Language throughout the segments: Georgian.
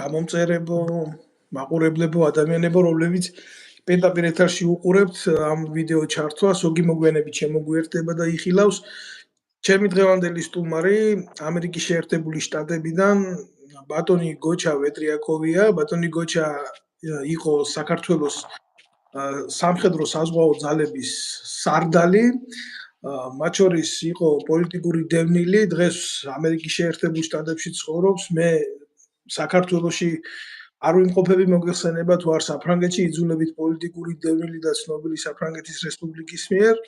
გამომწერებო, მაყურებლებო, ადამიანებო, რომლებიც პირდაპირ ეთერში უყურებთ ამ ვიდეო ჩართვას, ოგი მოგვიანებით შემოგვიერთდება და იხილავს ჩემი დღევანდელი სტუმარი ამერიკის შეერთებული შტატებიდან ბატონი გოჩა ვეტრიაკოვია. ბატონი გოჩა იყო საქართველოს სამხედრო საზღვაო ძალების სარდალი, მათ შორის იყო პოლიტიკური დევნილი, დღეს ამერიკის შეერთებულ შტატებში ცხოვრობს. მე საქართველოში არ ვიმყოფები მოგეხსენება თუ არ საფრანგეთში იძულებით პოლიტიკური დევნილი და ცნობილი საფრანგეთის რესპუბლიკის მიერ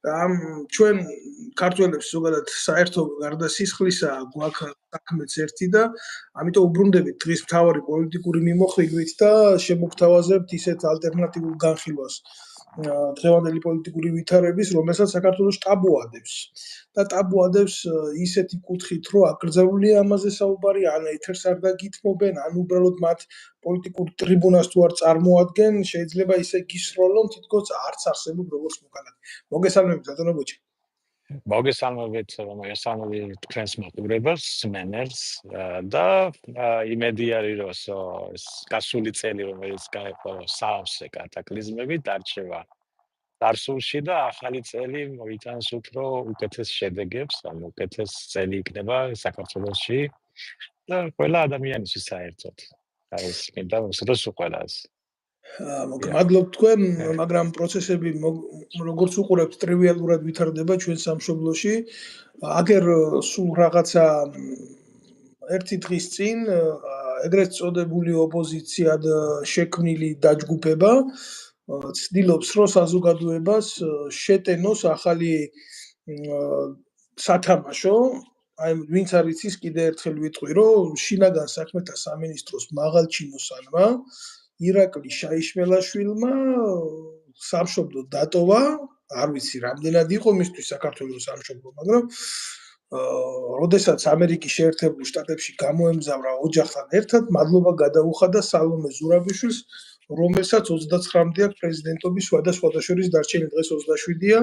და ამ ჩვენ ქართველებს ზოგადად საერთო გარდა სისხლისა გვაქვს საქმეც ერთი და ამიტომ უბრუნდებით დღის მთავარი პოლიტიკური მიმოხილვით და შემოგთავაზებთ ისეთ ალტერნატიულ განხილვას დღევანდელი პოლიტიკური ვითარების, რომელსაც საქართველოს ტაბუ ადევს. და ტაბუ ადევს ისეთი კუთხით, რომ აკრძალულია ამაზე საუბარი, ან ეთერს არ დაგითმობენ, ან უბრალოდ მათ პოლიტიკურ ტრიბუნას თუ არ წარმოადგენენ, შეიძლება ისე გისროლონ, თითქოს არც არსებობ როგორც მოქალაქე. მოგესალმებით, ბატონო გოჩა. მოგესალმებით, მოგესალმებით თქვენს მაყურებელს, სმენელს და იმედი არის, რომ ეს გასული წელი, რომელიც გაიყო საავსე კატაკლიზმები, დარჩება წარსულში და ახალი წელი მოიტანს უფრო უკეთეს შედეგებს, ანუ უკეთეს წელი იქნება საქართველოში და ყველა ადამიანისთვის საერთოდ. ეს მინდა მოსწროს ყველას. მადლობთ თქვენ, მაგრამ პროცესები როგორც უყურებთ ტრივიალურად ვითარდება ჩვენ სამშობლოში. აგერ სულ რაღაცა ერთი დღის წინ ეგრეთ წოდებული ოპოზიციად შექმნილი დაჯგუფება ცდილობს, რომ საზოგადოებას შეტენოს ახალი სათამაშო. აი, ვინც არ იცის, კიდე ერთხელ ვიტყვი, რომ შინაგან საქმეთა სამინისტროს მაღალჩინოსანმა ირაკლი შაიშმელაშვილმა სამშობლო დატოვა, არ ვიცი რამდენად იყო მისთვის საქართველოს სამშობლო, მაგრამ როდესაც ამერიკის შეერთებულ შტატებში გამოემგზავრა ოჯახთან ერთად, მადლობა გადაუხადა სალომე ზურაბიშვილს, რომელსაც 29-მდე აქვს პრეზიდენტობის სხვადასხვა შორის დარჩენილი, დღეს 27-ია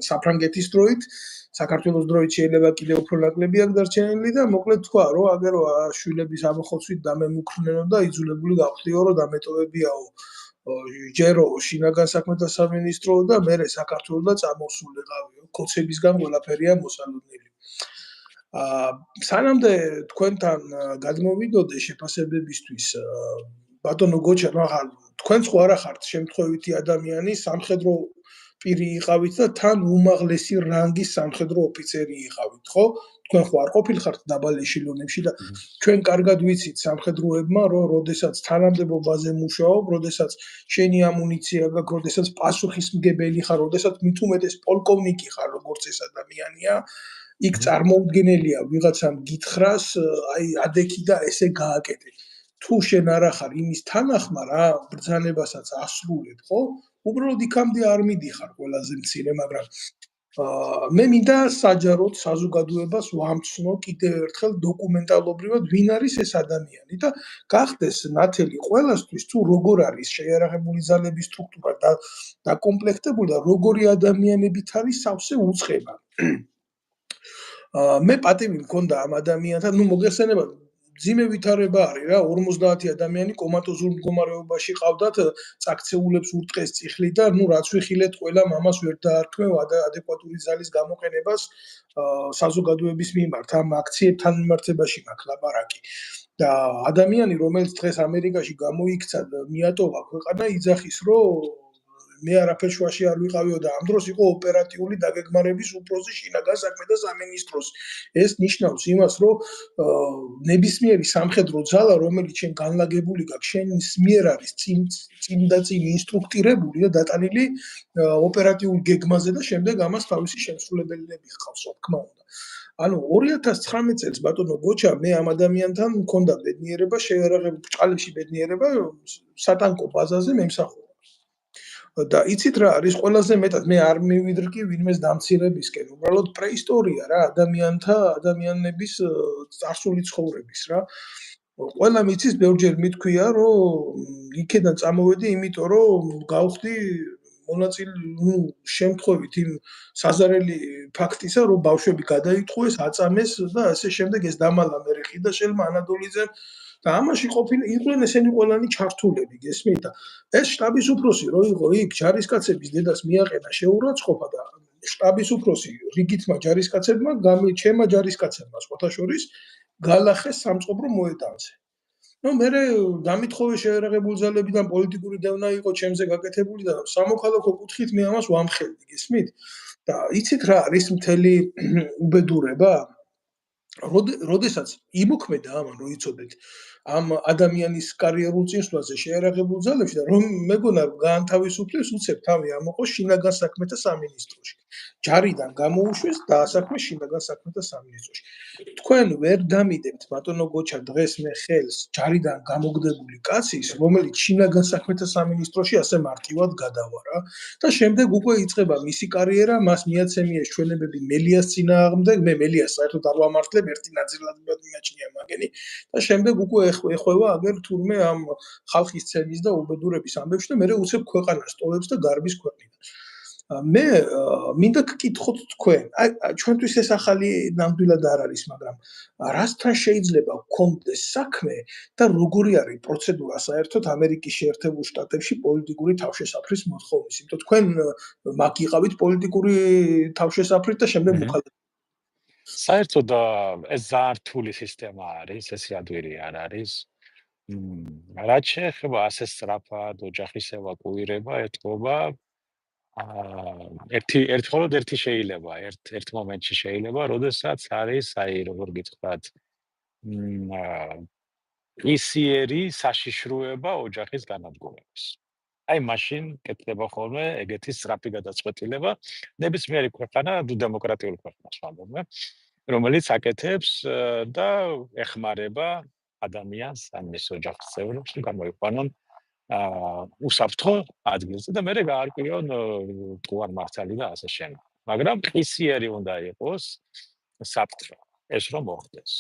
საფრანგეთის დროით. საქართველოს დროით შეიძლება კიდევ უფრო ნაკლები აქვს დარჩენილი და მოკლედ თქვა, რომ აგერო შვილების ამოხოცვით დამემუქრნენო და იძულებული გავხდიო, რომ დამეტოვებიაო ჯერო შინაგან საქმეთა სამინისტრო და მერე საქართველოს და წამოსულიყავიო. კოცებისგან ყველაფერია მოსალოდნელი. სანამდე თქვენთან გადმოვიდოდე შეფასებებისთვის, ბატონო გოჩა, მაგრამ თქვენც ხო არა ხართ შემთხვევითი ადამიანი, სამხედრო პირი იყავით და თან უმაღლესი რანგის სამხედრო ოფიცერი იყავით, ხო? თქვენ ხო არ ყოფილხართ დაბალ ეშელონებში და ჩვენ კარგად ვიცით სამხედროებმა, რომ როდესაც თანამდებობაზე მუშაობ, როდესაც შენი ამუნიცია გაქვს, როდესაც პასუხისმგებელი ხარ, როდესაც მით უმეტეს პოლკოვნიკი ხარ, როგორც ეს ადამიანია, იქ წარმოუდგენელია ვიღაცამ გითხრას, აი ადექი და ესე გააკეთე. თუ შენ არ ახარ იმის თანახმა რა, ბრძანებასაც ასრულებ, ხო? უბრალოდ იქამდე არ მიდიხარ ყველაზე მცირე, მაგრამ მე მინდა საჯაროდ საზოგადოებას ვამცნო კიდევ ერთხელ დოკუმენტალობრივად ვინ არის ეს ადამიანი და გახდეს ნათელი ყველასთვის თუ როგორ არის შეიარაღებული ძალების სტრუქტურა დაკომპლექტებული და როგორი ადამიანებით არის სავსე უწყება. მე პატივი მქონდა ამ ადამიანთან, მოგეხსენება ძიმე ვითარება არის რა, 50 ადამიანი კომატოზურ მდგომარეობაში ყავდათ, წაქცეულებს ურტყეს წიხლი და რაც ვიხილეთ ყველა მამას ვერ დაარქმევ ადეკვატური ძალის გამოყენებას საზოგადოების მიმართ, ამ აქციებთან მიმართებაში მაქვს ლაპარაკი. და ადამიანი, რომელიც დღეს ამერიკაში გამოიქცა და მიატოვა ქვეყანა, იძახის, რომ მე არაფერ შუაში არ ვიყავიო და ამ დროს იყო ოპერატიული დაგეგმარების უფროსი შინაგან საქმეთა სამინისტროს. ეს ნიშნავს იმას, რომ ნებისმიერი სამხედრო ძალა, რომელიც შენ განლაგებული გაქვს, შენს მიერ არის წინ ინსტრუქტირებული და დატანილი ოპერატიულ გეგმაზე და შემდეგ ამას თავისი შემსრულებელები ჰყავს, რა თქმა უნდა. ანუ 2019 წელს ბატონო გოჩა, მე ამ ადამიანთან მქონდა ბედნიერება, შეიარაღებული ბრჭყალებში ბედნიერება სატანკო ბაზაზე მემსახურა. და იცით რა არის ყველაზე მეტად მე არ მივიდრკი ვინმეს დამცირებისკენ, უბრალოდ პრეისტორია რა, ადამიანების წარსული ცხოვრების რა. ყველა მიცის ბევრჯერ მithქვია, რომ იქედან წამოვედი, იმიტომ რომ გავხდი მონაწილე, შემთხვევით იმ საზარელი ფაქტისა, რომ ბავშვები გადაიტყვეს, აწამეს და ასე შემდეგ ეს დამალა მერე ხიდაშელმა ანადოლიძემ და ამაში იყვნენ ესენი ყველანი ჩართულები, გესმით? და ეს შტაბის უფროსი რო იყო იქ ჯარისკაცების დედას მიაყენა შეურაცხყოფა და შტაბის უფროსი რიგითმა ჯარისკაცებმა, ჩემმა ჯარისკაცებმა სხვათა შორის გალახეს სამწყობრო მოედანზე. მერე დამითხოვე შეერაღებული ძალებიდან პოლიტიკური დევნა იყო ჩემზე გაკეთებული და სამოქალაქო კუთხით მე ამას ვამხელდი, გესმით? და იცით რა არის მთელი უბედურება? როდესაც იმოქმედა ამან რო იცოდეთ ამ ადამიანის კარიერულ წინსვლაზე შეერაღებულ ძალებში და რომ მეგონა გაანთავისუფლეს უცებ თავი ამოყო შინაგან საქმეთა სამინისტროში. ჯარიდან გამოუშვეს დაასაქმეს შინაგან საქმეთა სამინისტროში. თქვენ ვერ დამიდებთ ბატონო გოჩა დღეს მე ხელს ჯარიდან გამოგდებული კაცის, რომელიც შინაგან საქმეთა სამინისტროში ასე მარტივად გადავარა და შემდეგ უკვე იწყება მისი კარიერა, მას მიაცემია ჩვენებები მელიას წინააღმდეგ, მე მელიას საერთოდ არ ვამართლებ, ერთი ნაწილად მიაჩნია მაგენი და შემდეგ უკვე ეხვევა აგერ თურმე ამ ხალხის ცემის და უბედურების ამბებში და მე უცებ ქვეყანას ტოვებს და გარბის ქვეყნიდან. მე მინდა გკითხოთ თქვენ, ჩვენთვის ეს ახალი ნამდვილად არ არის, მაგრამ რასთან შეიძლება გქონდეს საქმე და როგორი არის პროცედურა საერთოდ ამერიკის შეერთებულ შტატებში პოლიტიკური თავშესაფრის მოთხოვნის? იმიტომ თქვენ მაგ იყავით პოლიტიკური თავშესაფრით და შემდეგ მოხალხეთ. საერთოდ ეს ძალიან რთული სისტემა არის, ეს ადვილი არ არის. რაც შეეხება ასე სწრაფად ოჯახის ევაკუირება, ეთქობა ერთი შეიძლება, ერთ მომენტში შეიძლება, როდესაც არის, როგორ გითხრათ, ისიერი საშიშროება ოჯახის განადგურების. მაშინ კეთდება ხოლმე ეგეთი სწრაფი გადაწყვეტილება, ნებისმიერი ქვეყანა, დემოკრატიული ქვეყანას ვამბობ, რომელიც აკეთებს და ეხმარება ადამიანს, ან მის ოჯახის წევრებს, რომ გამოიყვანონ უსაფრთხო ადგილზე და მერე გაარკვიონ მართალი და ასე შემდეგ. მაგრამ ყისიერი უნდა იყოს საფრთხე, ეს რომ მოხდეს.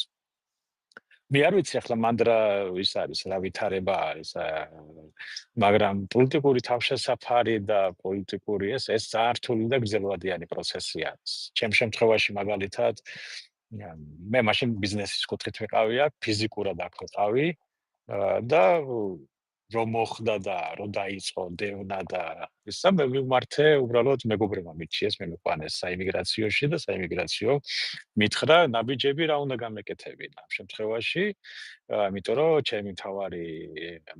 მე არ ვიცი ახლა მანდრა ის არის, რა ვითარება არის, მაგრამ პოლიტიკური თავშესაფარი და პოლიტიკური ეს ძალიან რთული და გრძელვადიანი პროცესი არის. ჩემ შემთხვევაში მაგალითად მე მაშინ ბიზნესის კუთხით ვიყავი აქ, ფიზიკურად აქ ვიყავი და რომ მოხდა და რომ დაიწყო დევნა და ისა მე ვიმართე უბრალოდ მეგობრებმა მიჩიეს მე მიყვანეს საიმიგრაციოში და საიმიგრაციო მითხრა ნაბიჯები რა უნდა გამეკეთებინა ამ შემთხვევაში იმიტომ რომ ჩემი თავარი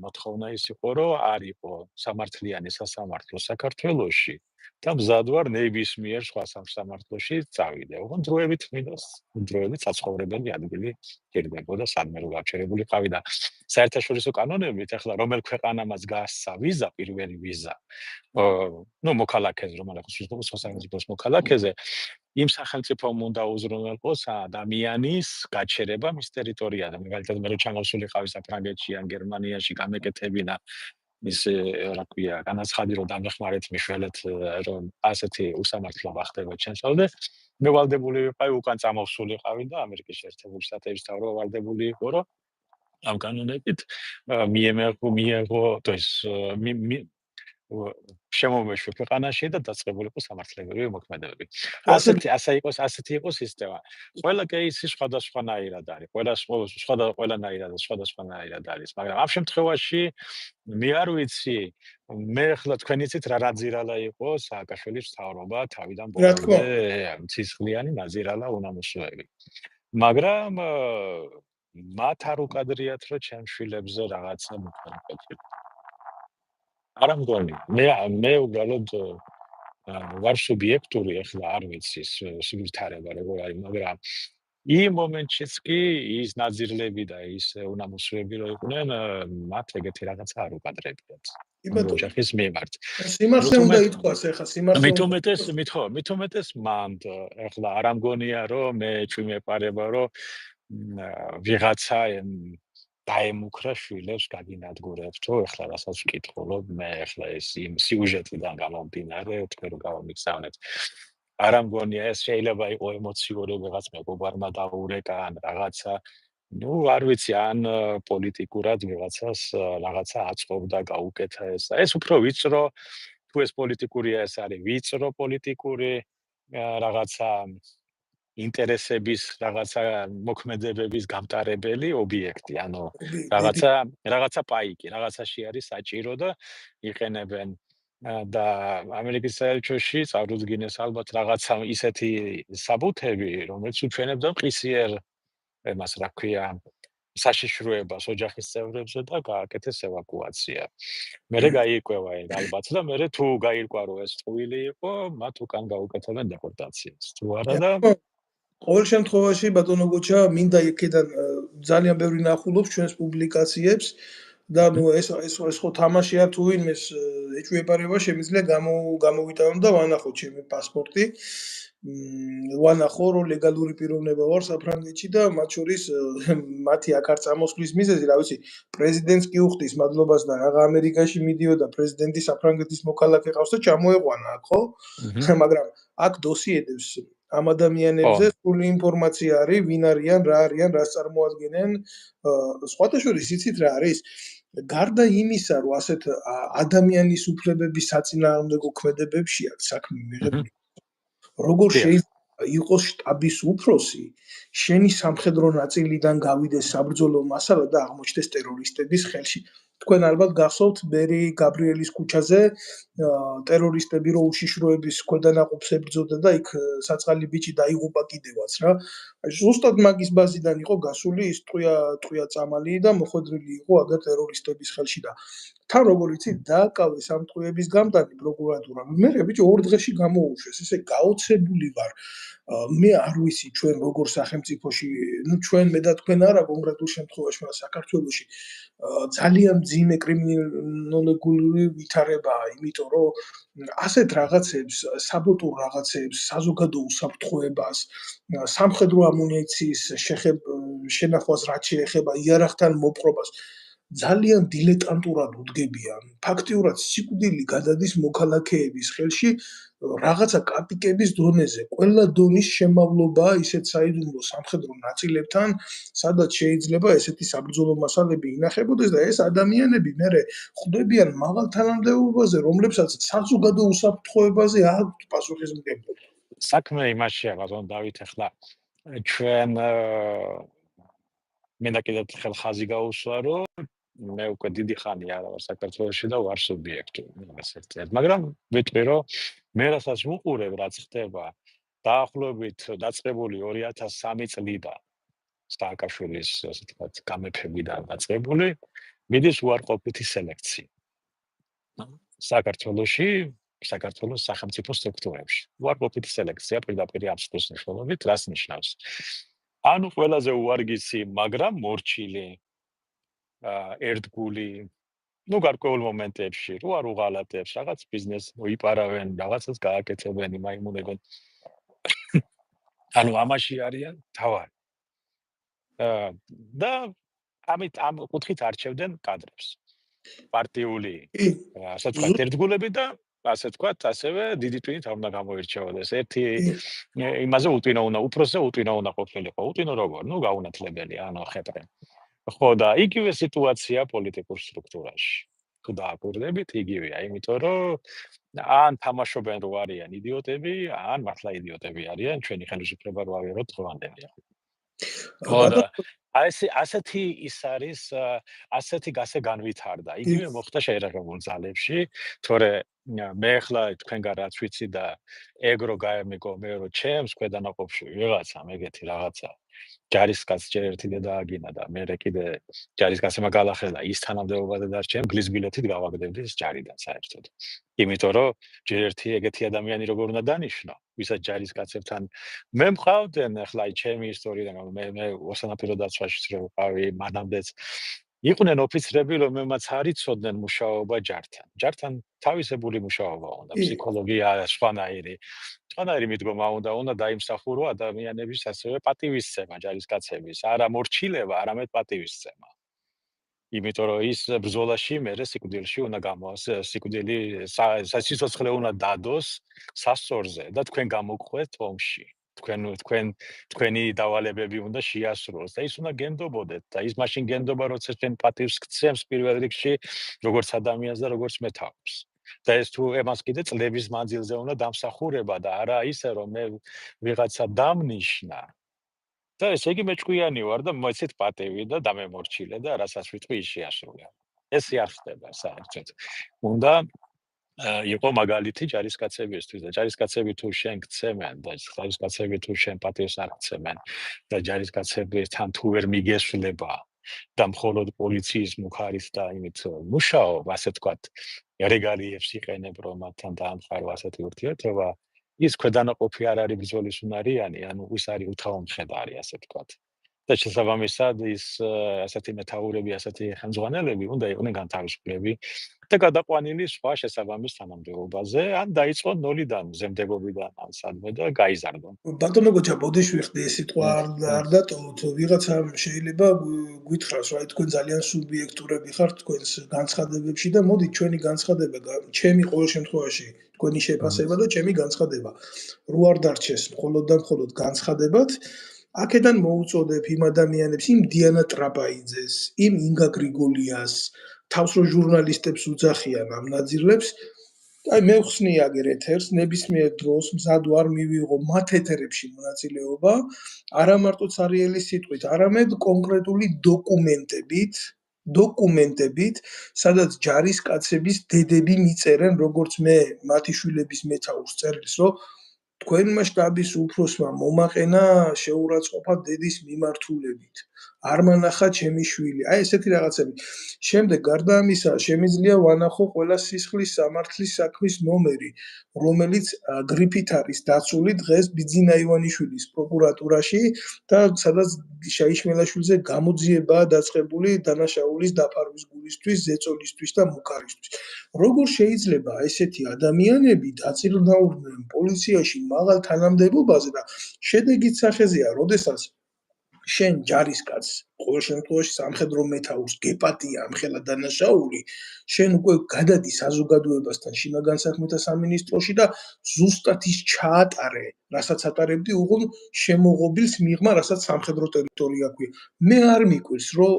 მოთხოვნა ის იყო რომ არ იყო სამართლიანი სასამართლო საქართველოში და მზად ვარ ნებისმიერ სხვა სამართლოში წავიდე. ოღონდ დროებით მინდოს, დროებით საცხოვრებელი ადგილი გირდებოდა სადმე რომ გაჩერებულიყავი და საერთაშორისო კანონებით ახლა რომელ ქვეყანამაც გასცა ვიზა, პირველი ვიზა, მოქალაქეზე, რომელსაც სხვა სახელმწიფოს მოქალაქეზე, იმ სახელმწიფომ უნდა უზრუნველყოს ადამიანის გაჩერება მის ტერიტორიაზე. მაგალითად მე რო ჩამოსულიყავი საფრანგეთში ან გერმანიაში გამეკეთებინა ის რა ქვია, განაცხადი რომ დამეხმარეთ მიშველეთ რომ ასეთი უსამართლო ხდება ჩემსავდე. მე ვალდებული ვიყავი უკან წამოვსულიყავი და ამერიკის შეერთებული შტატების თავრო ვალდებული იყო რომ ამ კანონებით მიეღო ეს შემოვეშვი ქვეყანაში და დაწყებულიყო სამართლებრივი მოქმედებები. ასეთი იყო სისტემა. ყველა кейსი სხვადასხვანაირად არის. სხვადასხვანაირად არის, მაგრამ ამ შემთხვევაში მე არ ვიცი, მე ახლა თქვენ იცით რა რაძირალა იყო სააკაშვილის მთავრობა თავიდან ბოლომდე ცისხლიანი ნაზირალა უნამუსოები. მაგრამ მათ არ უკადრიათ რომ ჩემ შვილებზე რაღაცა მოხდა. არა მგონი, მე უბრალოდ ვარ სუბიექტური, ახლა არ ვიცი სუბიექტარება როგორ არის, მაგრამ იმ მომენტშიც კი ის ნაზირლები და ის უნამუსოები რო იყვნენ, მათ ეგეთი რაღაცა არ უკადრებიათ. ოჯახის მიმართ. სიმართლე უნდა ითქვას ახლა, სიმართლე. მით უმეტეს მანდ, ახლა არ ამგონია რომ მე ჩვიმეპარება რომ ვიღაცა დაემუქრა შვილებს გაგინადგურებთო, ახლა რასაც ვკითხულობ, მე ახლა ეს იმ სიუჟეტიდან გამომდინარე, თქვენ რო გავამიგზავნეთ. არ ამგონია ეს შეიძლება იყო ემოციური რაღაც მეგობარმა დაურეკა ან რაღაცა, არ ვიცი, ან პოლიტიკურად ვიღაცას რაღაცა აწყობდა, გაუკეთა ეს. ეს უფრო ვიწრო თუ ეს პოლიტიკურია, ეს არის ვიწრო პოლიტიკური რაღაცა ინტერესების რაღაცა მოქმედებების გამტარებელი ობიექტი, ანუ რაღაცა პაიკი, რაღაცაში არის საჭირო და იყენებენ და ამერიკის საელჩოში წარუდგინეს ალბათ რაღაცა ისეთი საბუთები, რომელიც უჩვენებდა მყისიერ მას რა ქვია საშიშროებას ოჯახის წევრებზე და გააკეთეს ევაკუაცია. მერე გაიკვევა ალბათ და მერე თუ გაირკვა რომ ეს წვილი იყო, მათ უკან გაუკეთებენ დეპორტაციას. თუ არა და ყოველ შემთხვევაში ბატონო გოჩა მინდა იქიდან ძალიან ბევრი ნახულობს ჩვენს პუბლიკაციებს და ნუ ეს ხო თამაშია თუ ვინმეს ეჭვებარება შემიძლია გამოვიტანო და ვანახო ჩემი პასპორტი. ვანახო რომ ლეგალური პიროვნება ვარ საფრანგეთში და მათ შორის მათი აქ არ წამოსვლის მიზეზი რა ვიცი პრეზიდენტს კი უხდის მადლობას და რაღა ამერიკაში მიდიოდა პრეზიდენტი საფრანგეთის მოქალაქე ყავს და ჩამოეყვანა აქ ხო მაგრამ აქ დოსიედებს ამ ადამიანებზე სრული ინფორმაცია არის ვინ არიან რა არიან რას წარმოადგენენ სხვათა შორის იცით რა არის გარდა იმისა რომ ასეთ ადამიანის უფლებების საწინააღმდეგო ქმედებებში აქ საქმე მიღებული როგორ შეიძლება იყოს შტაბის უფროსი შენი სამხედრო ნაწილიდან გავიდეს საბრძოლო მასალა და აღმოჩნდეს ტერორისტების ხელში თქვენ ალბათ გახსოვთ ბერი გაბრიელის ქუჩაზე ტერორისტები რო უშიშროების ქვედანაყოფს ებრძოდა და იქ საწყალი ბიჭი დაიღუპა კიდევაც რა ზუსტად მაგის ბაზიდან იყო გასული ის ტყვია წამალი და მოხვედრილი იყო აგერ ტერორისტების ხელში და თან როგორ იცით დააკავეს ამ ტყვიების გამტანი პროკურატურა მე ბიჭო 2 დღეში გამოუშვეს ესე გაოცებული ვარ მე არ ვიცი ჩვენ როგორ სახელმწიფოში ნუ ჩვენ მე და თქვენ არა კონკრეტულ შემთხვევაში მაგრამ საქართველოში ძალიან ძიმე კრიმინოლოგიური ვითარებაა იმიტომ რომ ასეთ რაღაცებს საბოტურ რაღაცებს საზოგადო უსაფრთხოებას სამხედრო ამუნიციის შენახვას რაც შეეხება იარაღთან მოპყრობას ძალიან დილეტანტურად უდგებიან ფაქტიურად სიკვდილი გადადის მოქალაქეების ხელში რაღაცა კაპიკების დონეზე ყველა დონის შემავლობაა ისეთ საიდუმლო სამხედრო ნაწილებთან სადაც შეიძლება ესეთი საბრძოლო მასალები ინახებოდეს და ეს ადამიანები მერე ხვდებიან მაღალ თანამდებობაზე რომლებსაც საზოგადო უსაფრთხოებაზე აქვთ პასუხისმგებლობა საქმე იმაშია ბატონ დავით ახლა ჩვენ მე და კიდევ ხელ ხაზი გაუსვა რომ მე უკვე დიდი ხანია არა ვარ საქართველოში და ვარ სუბიექტი ასეთ მაგრამ ვიტყვი რომ მე რასაც ვუყურებ რაც ხდება დაახლოებით დაწყებული 2003 წლიდან სააკაშვილის ასე ვთქვათ გამეფებიდან დაწყებული მიდის უარყოფითი სელექცია საქართველოს სახელმწიფო სტრუქტურებში უარყოფითი სელექცია პირდაპირ აბსოლუტურ მნიშვნელობით რას ნიშნავს ანუ ყველაზე უარგისი მაგრამ მორჩილი ერთგული ну გარკვეულ მომენტებში რო არ უღალატებს რაღაც ბიზნესს მოიპარავენ რაღაცას გააკეთებენ იმაიმუნებენ ანუ ამაში არიან თავარი და ამით ამ კუთხით არჩევდნენ კადრებს პარტიული ასე ვთქვათ ერთგულები და ასე ვთქვათ ასევე დიდი ტვინით არ უნდა გამოირჩეოდეს ერთი იმაზე უტვინო უნდა უფროსზე უტვინო უნდა ყოფილიყო უტვინო როგორ ну გაუნათლებელი ანუ ხეტრე ხო და იგივე სიტუაცია პოლიტიკურ სტრუქტურაში თუ დააკვირდებით იგივეა იმიტომ რომ ან თამაშობენ რო არიან იდიოტები ან მართლა იდიოტები არიან ჩვენი ხელისუფლება რო ავიღოთ ღვანდელი ხო და ასეთი ის არის ასეთი გასე განვითარდა იგივე მოხდა შეერაღებულ ძალებში თორემ მე ახლა თქვენგან რაც ვიცი და ეგრო გაემიკო მე რომ ჩემს ქვედანაყოფში ვიღაცა მეგეთი რაღაცა ჯარისკაც ჯერ ერთი დააგინა და მე კიდე ჯარისკაცმა galახელა ის თანამდებობაზე დარჩენ გლის ბილეთით გავაგდებდი ეს ჯარიდან საერთოდ იმიტომ რომ ჯერ ერთი ეგეთი ადამიანი როგორ უნდა დანიშნო ვისაც ჯარისკაცებთან მე მყავდნენ ახლა ჩემი ისტორიიდან მე ოსანაპირო დაცვაშიც რო ვყავი მანამდეც იყვნენ ოფიცრები რომელმაც არ იცოდნენ მუშაობა ჯართან თავისებული მუშაობა უნდა ფსიქოლოგია სხვანაირი მიდგომა უნდა დაიმსახურო ადამიანების ასევე პატივისცემა ჯარისკაცების არა მორჩილება არამედ პატივისცემა იმიტომ რომ ის ბრძოლაში მერე სიკვდილში უნდა სიკვდილი სიცოცხლე უნდა დადოს სასწორზე და თქვენ გამოგხვეთ ომში თქვენი დავალებები უნდა შეასრულოს და ის უნდა გენდობოდეთ და ის მაშინ გენდობა როცა თქვენ პატივს გცემს პირველ რიგში როგორც ადამიანს და როგორც მეთაურს და ეს თუ ემას კიდე წლების მანძილზე უნდა დამსახურება და არა ისე რომ მე ვიღაცა დამნიშნა და ესე იგი მე ჭკვიანი ვარ და მოიცით პატივი და დამემორჩილე და რასაც ვიტყვი ის შეასრულე. ეს არ ხდება საერთოდ. უნდა იყო მაგალითი ჯარისკაცებისთვის და ჯარისკაცები თუ შენ გცემენ და ჯარისკაცები თუ შენ პატივს არ გცემენ და ჯარისკაცებთან თუ ვერ მიგესვლება და მხოლოდ პოლიციის მუხარის და იმით მუშაობ, ასე ვთქვათ, რეგალიებს იყენებ რომ მათთან დაამყარო ასეთი ურთიერთობა, ის ქვედანაყოფი არ არის ბრძოლის უნარიანი, ანუ ის არის უთავმხედარი, ასე ვთქვათ. და შესაბამისად ის ასეთი მეთაურები, ასეთი ხელმძღვანელები უნდა იყვნენ განთავისუფლები და გადაყვანილი სხვა შესაბამის თანამდებობაზე, ან დაიწყონ ნოლიდან, ზემდებობიდან, ან სადმე და გაიზარდონ. ბატონო გოჩა, ბოდიშვი ხდი ეს სიტყვა არ დატოვოთ, ვიღაცამ შეიძლება გითხრას, რა თქვენ ძალიან სუბიექტურები ხართ თქვენს განცხადებებში და მოდით ჩვენი განცხადება, ჩემი ყოველ შემთხვევაში თქვენი შეფასება და ჩემი განცხადება რო არ დარჩეს მხოლოდ და მხოლოდ განცხადებად, აქედან მოუწოდებ იმ ადამიანებს, იმ დიანა ტრაპაიძეს, იმ ინგა გრიგოლიას, თავს რო ჟურნალისტებს უძახიან ამ ნაძილებს, აი მე ვხსნი აგერ ეთერს, ნებისმიერ დროს მზად ვარ მივიღო მათ ეთერებში მონაწილეობა, არა მარტო ცარიელის სიტყვით, არამედ კონკრეტული დოკუმენტებით, სადაც ჯარისკაცების დედები მიწერენ, როგორც მე მათი შვილების მეთაურს წერილს, რომ თქვენმა შტაბის უფროსმა მომაყენა შეურაცხყოფა დედის მიმართულებით. არ მანახა ჩემი შვილი. აი ესეთი რაღაცები. შემდეგ გარდა ამისა, შემიძლია ვანახო ყველა სისხლის სამართლის საქმის ნომერი, რომელიც გრიფით არის დაცული დღეს ბიძინა ივანიშვილის პროკურატურაში და სადაც შაიშმელაშვილზე გამოძიებაა დაწყებული დანაშაულის დაფარვის გულისთვის, ზეწოლისთვის და მუქარისთვის. როგორ შეიძლება ესეთი ადამიანები დაწირნაურდნენ პოლიციაში მაღალ თანამდებობაზე და შედეგიც სახეზეა, როდესაც შენ ჯარისკაცს, ყოველ შემთხვევაში სამხედრო მეთაურს გეპატია ამხელა დანაშაული, შენ უკვე გადადი საზოგადოებასთან შინაგან საქმეთა სამინისტროში და ზუსტად ის ჩაატარე, რასაც ატარებდი უღონ შემოღობილს მიღმა, რასაც სამხედრო ტერიტორია ქვია. მე არ მიკვირს, რომ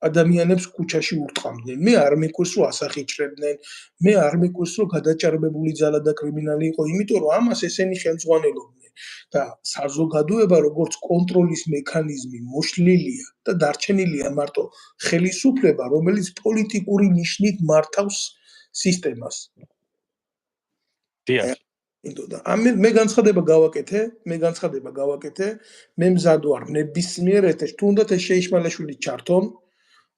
ადამიანებს ქუჩაში ურტყამდნენ. მე არ მიკვირს, რომ ასახიჭრებდნენ, მე არ მიკვირს, რომ გადაჭარბებული ძალა და კრიმინალი იყო, იმიტომ რომ ამას ესენი ხელმძღვანელობდნენ. და საზოგადოება როგორც კონტროლის მექანიზმი მოშლილია და დარჩენილია მარტო ხელისუფლება, რომელიც პოლიტიკური ნიშნით მართავს სისტემას. დიახ. და მე განცხადება გავაკეთე, მე მზად ვარ ნებისმიერ ეთერში, თუნდაც ეს შეიშმალაშვილი ჩართონ.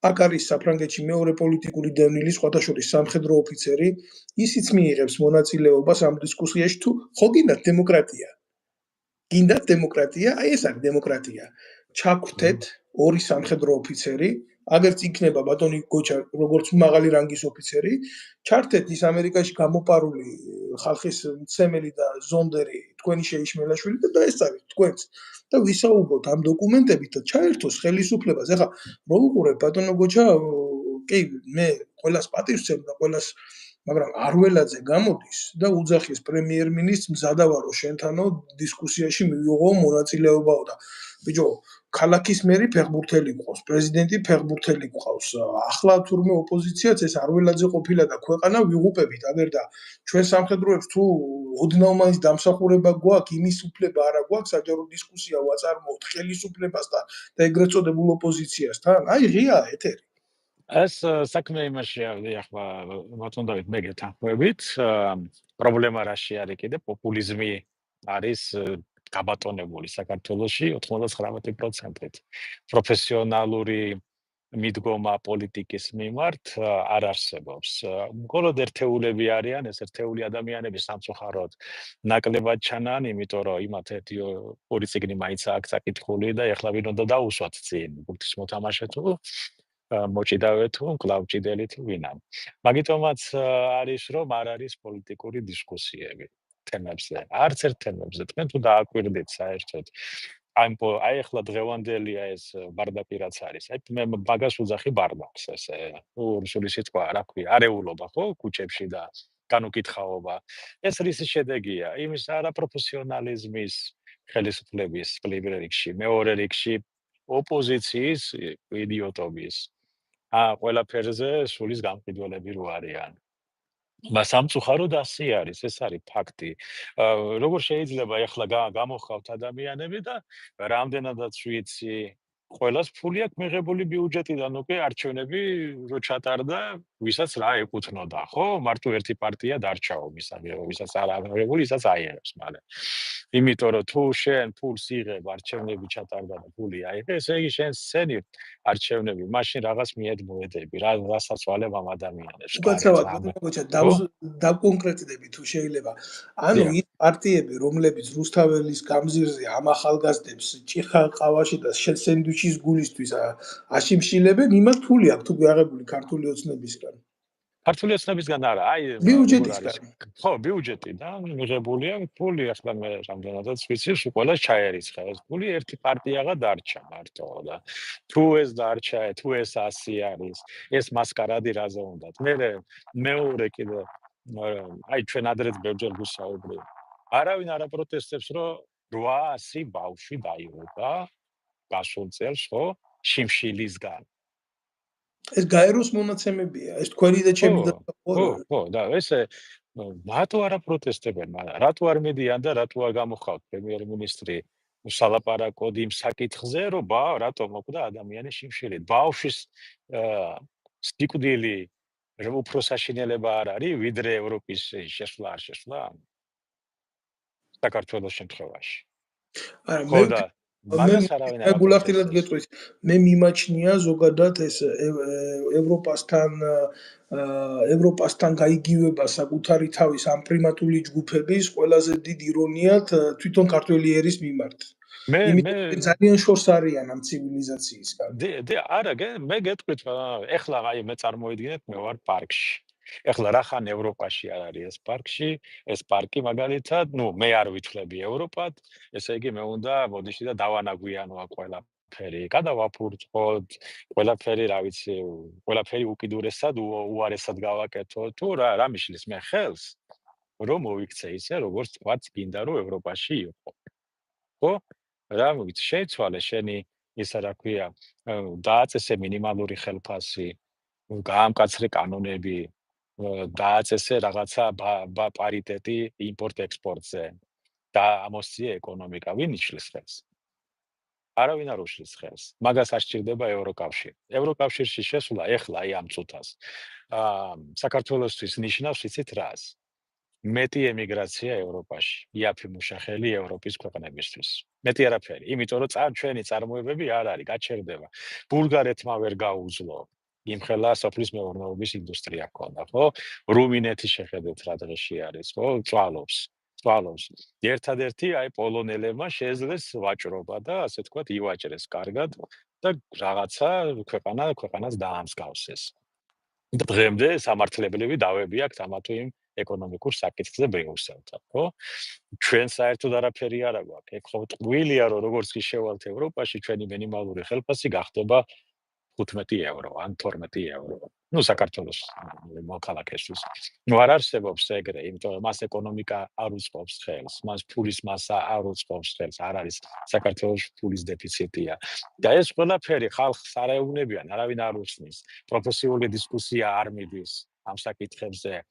აქ არის საფრანგეთში მეორე პოლიტიკური დევნილი, სხვათა შორის სამხედრო ოფიცერი, ისიც მიიღებს მონაწილეობას ამ დისკუსიაში თუ ხო გინდათ დემოკრატია. გინდათ დემოკრატია, აი ეს არის დემოკრატია. ჩაგვთეთ ორი სამხედრო ოფიცერი, აგერც იქნება ბატონი გოჩა როგორც მაღალი რანგის ოფიცერი, ჩართეთ ის ამერიკაში გამოპარული ხალხის მცემელი და ზონდერი თქვენი შეიშმელაშვილი და დაესწარეთ თქვენს და ვისაუბროთ ამ დოკუმენტებით და ჩაერთოს ხელისუფლებას. ეხლა რო უყურებ ბატონო გოჩა, კი მე ყველას პატივს ვცემ და ყველას, მაგრამ არველაძე გამოდის და უძახის პრემიერ-მინისტრს მზადავარო შენთანო დისკუსიაში მივიღო მონაწილეობაო და ბიჭო, ქალაქის მერი ფეხბურთელი გყავს, პრეზიდენტი ფეხბურთელი გყავს. ახლა თურმე ოპოზიციაც ეს არველაძე ყოფილა და ქვეყანა ვიღუპებით, აგერ და ჩვენ სამხედროებს თუ ოდნავ მაინც დამსახურება გვაქვს, იმის უფლება არა გვაქვს, საჯარო დისკუსია ვაწარმოოთ ხელისუფლებასთან და ეგრეთ წოდებულ ოპოზიციასთან. აი ღია ეთერი. ეს საქმე იმაშია, ახლა ბატონ დავით მე გეთანხმებით, პრობლემა რაში არის კიდე პოპულიზმი არის გაბატონებული საქართველოში 99%-ით. პროფესიონალური მიდგომა პოლიტიკის მიმართ არ არსებობს. მხოლოდ ერთეულები არიან, ეს ერთეული ადამიანები სამწუხაროდ ნაკლებად ჩანან, იმიტომ რომ იმათ ერთი ორი წიგნი მაინც აქვს საკითხული და ეხლა ვინ უნდა დაუსვათ წინ, ბურთის მოთამაშე თუ მოჭიდავე თუ კლავჭიდელი თუ ვინამ. მაგიტომაც არის რომ არ არის პოლიტიკური დისკუსიები თემებზე. არც ერთ თემებზე. თქვენ თუ დააკვირდით საერთოდ აი ახლა დღევანდელია ეს ბარდაკი რაც არის. აი მე მაგას ვუძახი ბარდაკს ესე. რუსული სიტყვა რა ქვია, არეულობა ხო ქუჩებში და განუკითხაობა. ეს რისი შედეგია? იმის არაპროფესიონალიზმის ხელისუფლების პირველ რიგში, მეორე რიგში ოპოზიციის იდიოტობის. ყველაფერზე სულის გამყიდველები რო არიან. სამწუხაროდ ასე არის, ეს არის ფაქტი. როგორ შეიძლება ეხლა გამოხავთ ადამიანები და რამდენადაც ვიცი, ყველას ფული აქვს მიღებული ბიუჯეტიდან, უკვე არჩევნები რო ჩატარდა, ვისაც რა ეკუთვნოდა, ხო? მარტო ერთი პარტია დარჩაო, ვისაც არ აღებული, ისაც აიღებს, მაგრამ იმიტომ რომ თუ შენ ფულს იღებ, არჩევნები ჩატარდა და ფული აიღე, ესე იგი შენ სცენი არჩევნები, მაშინ რაღაც მიედმოედები, რასაც ვალებ ამ ადამიანებს, უკაცრავად კარგად, მოგოჩა ხო? დაკონკრეტდები თუ შეიძლება. ანუ დიახ. ის პარტიები, რომლებიც რუსთაველის გამზირზე ამ ახალგაზრდებს ჭიხა-ყავაში და სენდვიჩის გულისთვის აშიმშილებენ, იმათ ფული აქვს თუ აღებული ქართული ოცნებისგან. ქართული ოცნებისგან არა, როგორ არის? ბიუჯეტისგან. ხო, ბიუჯეტიდან მიღებულია ფული, ახლა მე რამდენადაც ვიცი, სულ ყველას ჩაერიცხა ეს ფული, ერთი პარტიაღა დარჩა მარტო და თუ ეს დარჩა, თუ ეს 100 არის, ეს მასკარადი რაზე უნდათ? მეორე კიდე აი ჩვენ ადრეც ბევრჯერ ვისაუბრეთ. არავინ არ აპროტესტებს, რომ 800 ბავშვი დაიღუპა გასულ წელს, ხო? შიმშილისგან. ეს გაეროს მონაცემებია, ეს თქვენი და ჩემი და ხო, და ესე რატო არ აპროტესტებენ, მაგრამ რატო არ მიდიან და რატო არ გამოხავთ პრემიერ-მინისტრი სალაპარაკოდ იმ საკითხზე, რომ რატო მოკვდა ადამიანი შიმშილით? ბავშვის სიკვდილი უფრო საშინელება არ არის, ვიდრე ევროპის შესვლა არ შესვლა? საქართველოს შემთხვევაში. არა, ხო და მაგას არავინ არ გულახდილად აპროტესტებს. გეტყვის. მე მიმაჩნია ზოგადად ეს ევროპასთან გაიგივება საკუთარი თავის ამ პრიმატული ჯგუფების ყველაზე დიდ ირონიად თვითონ ქართველი ერის მიმართ. იმიტომ რომ ძალიან შორს არიან ამ ცივილიზაციისგან. არა, მე გეტყვით, ეხლა აი მე წარმოიდგინეთ, მე ვარ პარკში. ეხლა რახან ევროპაში არ არის ეს პარკში, ეს პარკი მაგალითად, მე არ ვითვლები ევროპად, ესე იგი მე უნდა მოდიში და დავანაგვიანო ყველაფერი, გადავაფურწყოთ, ყველაფერი, რა ვიცი, ყველაფერი უკიდურესად, უარესად გავაკეთო, თუ რა მიშლის მე ხელს, რომ მოვიქცე ისე, როგორც თქვა, გინდა რომ ევროპაში იყო. ხო? რა მოგიც შეიცვალე შენი ისა რა ქვია, დააწესე მინიმალური ხელფასი, გაამკაცრე კანონები, დააწესე რაღაცა პარიტეტი იმპორტ-ექსპორტზე და ამოსცია ეკონომიკა, ვინ იშლის ხელს? არავინ არ უშლის ხელს. მაგას არ სჭირდება ევროკავშირი. ევროკავშირში შესვლა ეხლა აი ამ წუთას საქართველოსთვის ნიშნავს იცით რას? მეტი ემიგრაცია ევროპაში, იაფი მუშახელი ევროპის ქვეყნებისთვის. მეტი არაფერი, იმიტომ რომ ჩვენი წარმოებები არ არის, გაჩერდება. ბულგარეთმა ვერ გაუძლო იმხელა სოფლის მეურნეობის ინდუსტრია ჰქონდა, ხო? რუმინეთი შეხედეთ რა დღეში არის, ხო? წვალობს. ერთადერთი აი პოლონელებმა შეძლეს ვაჭრობა და ასე თქვათ ივაჭრეს კარგად და რაღაცა ქვეყანას დაამსგავსეს. და დღემდე სამართლებრივი დავები აქვს ამა თუ იმ ეკონომიკურ საკითხზე ბრიუსელთან, ხო? ჩვენ საერთოდ არაფერი არ აქვს. ეგ ხო ტყუილია, რომ როგორც კი შევალთ ევროპაში, ჩვენი მინიმალური ხელფასი გახდება 15 ევრო ან 12 ევრო. საქართველოს მოქალაქეთვის. არ არსებობს ეგრე, იმიტომ რომ მას ეკონომიკა არ უწყობს ხელს, მას ფულის მასა არ უწყობს ხელს, არ არის საქართველოს ფულის დეფიციტია. და ეს ყველაფერი ხალხს არ ეუბნებიან, არავინ არ უსმის. პროფესიული დისკუსია არ მიდის ამ საკითხებზე.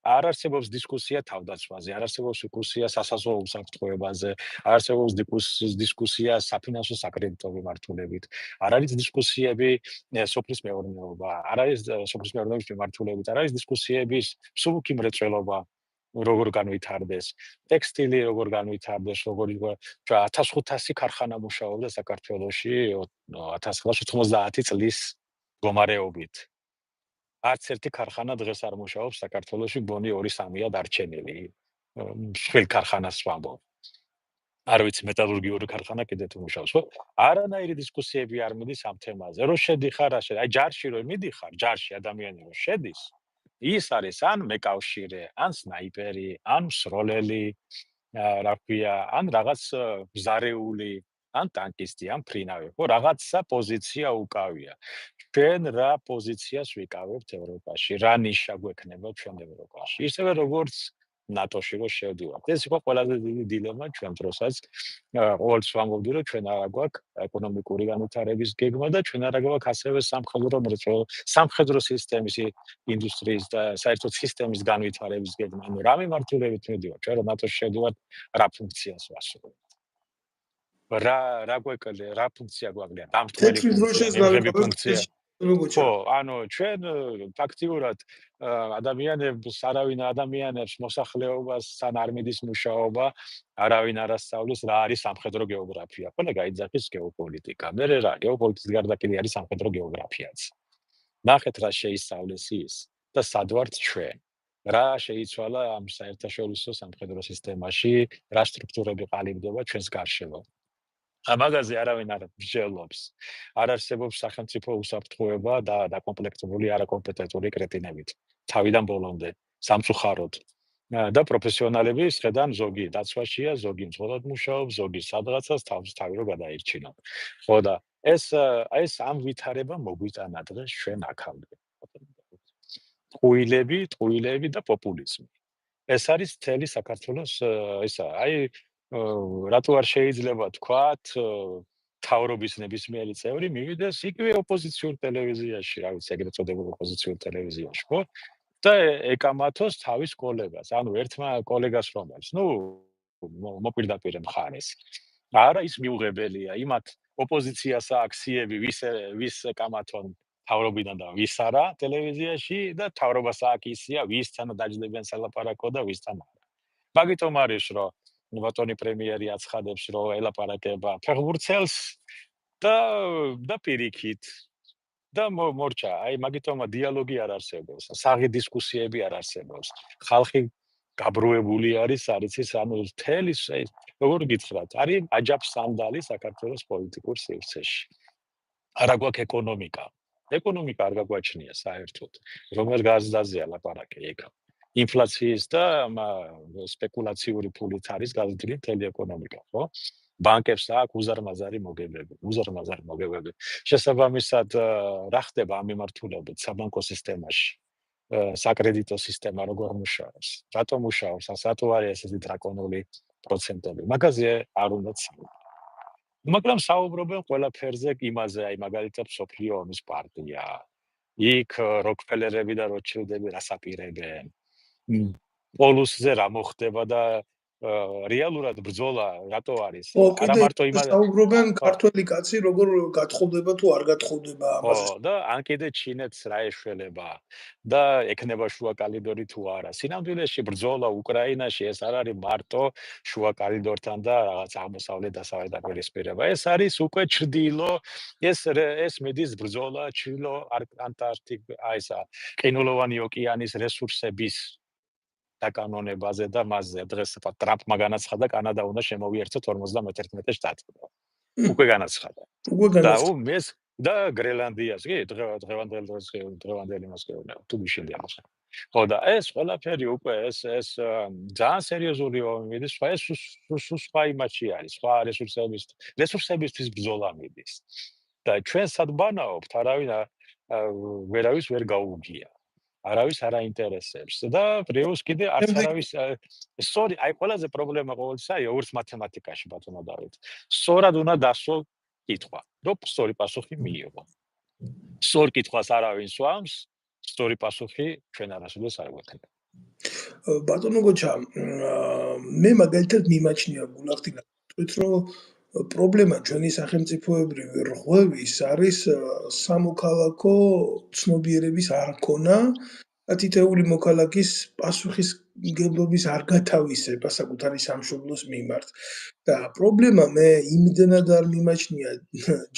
არ არსებობს დისკუსია თავდაცვაზე, არ არსებობს დისკუსია სასაზღვრო უსაფრთხოებაზე, არ არსებობს დისკუსია საფინანსო საკრედიტო მიმართულებით. არ არის დისკუსიები სოფლის მეურნეობა, არ არის სოფლის მეურნეობის მიმართულებით, არ არის დისკუსიების მსუბუქი მრეწველობა, როგორ განვითარდეს, ტექსტილი როგორ განვითარდეს, 1500 ქარხანა მუშაობდა საქართველოში 1990 წლის მდგომარეობით. არც ერთი ქარხანა დღეს არ მუშაობს საქართველოში, გონი 2-3-ია დარჩენილი. შვილ ქარხანას ვამბობ. არ ვიცი მეტალურგიური ქარხანა კიდე თუ მუშაობს, ხო? არანაირი დისკუსიები არ მიდის ამ თემაზე. რო შედიხარ, აი ჯარში რო მიდიხარ, ჯარში ადამიანი რო შედის, ის არის ან მეკავშირე, ან სნაიპერი, ან მსროლელი, რა ქვია, ან რაღაც მზარეული, ან ტანკისტი, ან ფრინავი, ხო? რაღაცა პოზიცია უკავია. ჩვენ რა პოზიციას ვიკავებთ ევროპაში? რა ნიშა გვექნება ჩვენ ევროპაში? ისევე როგორც ნატოში რო შევდივართ. ეს იყო ყველაზე დიდი დილემა ჩვენ დროსაც. ყოველთვის ვამბობდი, რომ ჩვენ არ გვაქვს ეკონომიკური განვითარების გეგმა და ჩვენ არ გვაქვს ასევე სამხედრო სისტემის ინდუსტრიის და საერთოდ სისტემის განვითარების გეგმა. ანუ რა მიმართულებით მივდივართ? ჩვენ რომ ნატოში შევდივართ, რა ფუნქციას ვასრულებთ? რა გვეკლია, რა ფუნქცია გვაქვს? დამტვერი ფუნქცია, მიღები ფუნქცია. ხო, ანუ ჩვენ ფაქტიურად ადამიანებს მოსახლეობას ან არ მიდის მუშაობა, არავინ არ ასწავლის რა არის სამხედრო გეოგრაფია. ყველა გაიძახის გეოპოლიტიკა. მე რა, გეოპოლიტიკის გარდა კიდე არის სამხედრო გეოგრაფიაც. ნახეთ რა შეისწავლეს ის და სად ვართ ჩვენ. რა შეიცვალა ამ საერთაშორისო სამხედრო სისტემაში, რა სტრუქტურები ყალიბდება ჩვენს გარშემო. ამაგაზე არავინ არ მსჯელობს. არ არსებობს სახელმწიფო უსაფრთხოება და დაკომპლექტებული არაკომპეტენტური კრეტინებით. თავიდან ბოლომდე, სამწუხაროდ. და პროფესიონალები შედან ზოგი დაცვაშია, ზოგი მძღოლად მუშაობს, ზოგი სადღაცას თავი რო გადაირჩინა. ხო და ეს ამ ვითარება მოგვიტანა დღეს ჩვენ აქამდე. ტყუილები და პოპულიზმი. ეს არის მთელი საქართველოს ისა, რატო არ შეიძლება თქვათ თავრობის ნებისმიერი წევრი მივიდეს იგივე ოპოზიციურ ტელევიზიაში, რა ვიცი, ეგრეთ წოდებულ ოპოზიციურ ტელევიზიაში, ხო? და ეკამათოს თავის კოლეგას, ანუ ერთმა კოლეგას რომელიც, მოპირდაპირ მხარეს. არა ის მიუღებელია, იმათ ოპოზიციას აქვს სიები, ვის ეკამათონ თავრობიდან და ვის არა ტელევიზიაში და თავრობას აქვს ისია, ვისთან დაჯდებიან სალაპარაკო და ვისთან არა. მაგიტომ არის, რომ ბატონი პრემიერი აცხადებს, რომ ელაპარაკება ფეხბურთელს და პირიქით და მორჩა, მაგითომა დიალოგი არ არსებობს, საღი დისკუსიები არ არსებობს. ხალხი გაბრუებული არის, იცის, ანუ მთელი როგორ გითხრათ, არის აჯაფსანდალი საქართველოს პოლიტიკურ სივრცეში. არა გვაქვს ეკონომიკა. ეკონომიკა არ გაგვაჩნია საერთოდ. რომელ გაზდაზეა ლაპარაკი ეგ. ინფლაციის და სპეკულაციური ფულით არის გაზრდილი მთელი ეკონომიკა, ხო? ბანკებს აქვს უზარმაზარი მოგებები. შესაბამისად, რა ხდება ამ მიმართულებით საბანკო სისტემაში? საკრედიტო სისტემა როგორ მუშაობს? რატო მუშაობს? რატო არის ესეთი დრაკონული პროცენტები? მაგაზე არ უნდა საუბრო. მაგრამ საუბრობენ ყველაფერზე იმაზე, მაგალითად მსოფლიო ომის პარტია. იქ როკფელერები და როთშილდები რას აპირებენ? პოლუსზე რა მოხდება და რეალურად ბრძოლა რატო არის? არა მარტო იმაზე საუბრობენ ქართველი კაცი როგორ გათხოვდება თუ არ გათხოვდება ამაზე. და ან კიდე ჩინეთს რა ეშველება და ეკნება შუა კალიდორი თუ არა. სინამდვილეში ბრძოლა უკრაინაში ეს არ არის მარტო შუა კალიდორთან და რაღაც აღმოსავლეთ დასავლეთ დაპირისპირება. ეს არის უკვე ჩრდილო, ეს მიდის ბრძოლა ჩრდილო ყინულოვანი ოკეანის რესურსების დაკანონებაზე და მასზე. დღეს ტრამპმა განაცხადა, კანადა უნდა შემოვიერთოთ 51 შტატს. უკვე განაცხადა. და გრენლანდიას, კი, დღევანდელი მას გეუბნება, თუ გიშინდა ამას. ხო და ეს ყველაფერი უკვე ეს ძალიან სერიოზული ომი მიდის, ეს სხვა იმაში არის, სხვა რესურსებისთვის ბრძოლა მიდის. და ჩვენ სად ვანაობთ, ვერავის ვერ გაუგია. არავის არ აინტერესებს და პრიუს კიდე არც არავის სწორი, ყველაზე პრობლემა ყოველთვის როგორც მათემატიკაში ბატონო დავით. სწორად უნდა დასვო კითხვა, რომ სწორი პასუხი მიიღო. სწორ კითხვას არავინ სვამს, სწორი პასუხი ჩვენ არასოდეს არ გვექნება. ბატონო გოჩა, მე მაგალითად მიმაჩნია გულახდილად, რომ პრობლემა ჩვენი სახელმწიფოებრივი რღვევის არის სამოქალაქო ცნობიერების არქონა და თითოეული მოქალაქის პასუხისმგებლობის არ გათავისება საკუთარი სამშობლოს მიმართ. და პრობლემა მე იმდენად არ მიმაჩნია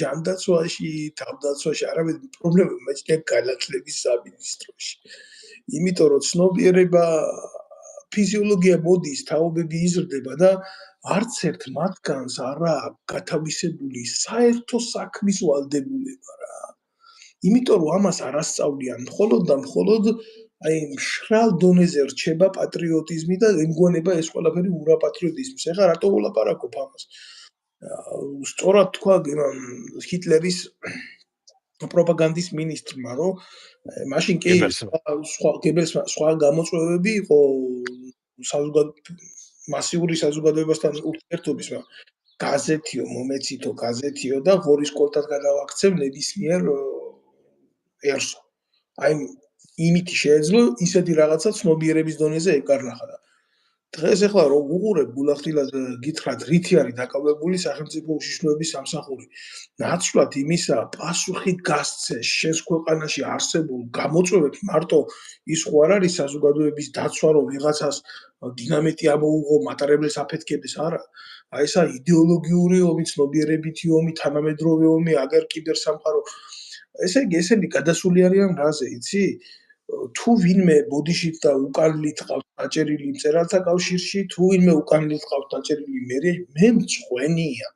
ჯანდაცვაში, თავდაცვაში, არამედ პრობლემა მიმაჩნია განათლების სამინისტროში. იმიტომ რომ ცნობიერება ფიზიოლოგია მოდის, თაობები იზრდება და არც ერთ მათგანს არ აქვს გათავისებული საერთო საქმის ვალდებულება რა. იმიტომ რომ ამას არ ასწავლიან მხოლოდ და მხოლოდ მშრალ დონეზე რჩება პატრიოტიზმი და ემგონება ეს ყველაფერი ურაპატრიოტიზმს. ეხლა რატო ვლაპარაკობ ამას? სწორად თქვა ჰიტლერის პროპაგანდის მინისტრმა, რომ მაშინ კი სხვა გამოწვევები იყო მასიური საზოგადოებასთან ურთიერთობის, გაზეთიო, მომეცითო გაზეთიო და ღორის კოლტად გადავაქცევ ნებისმიერ ერსო. აი იმითი შეეძლო ისეთი რაღაცა ცნობიერების დონეზე ეკარნახა და დღეს ახლა რომ უყურებ გულახდილად გითხრათ რითი არის დაკავებული სახელმწიფო უშიშროების სამსახური ნაცვლად იმისა პასუხი გასცე შენს ქვეყანაში არსებულ გამოწვევებს მარტო ის ხო არ არის საზოგადოების დაცვა რომ ვიღაცას დინამიტი ამოუღო მატარებელს აფეთქებდეს არა აი ესა იდეოლოგიური ომი ცნობიერებითი ომი თანამედროვე ომი აგერ კიბერსამყარო ესე იგი ესენი გადასული არიან რაზე იცი თუ ვინმე ბოდიშით და უკანლით ყავს დაჭერილი მწერალთა კავშირში, თუ ვინმე უკანლით ყავს დაჭერილი მე მწვენია.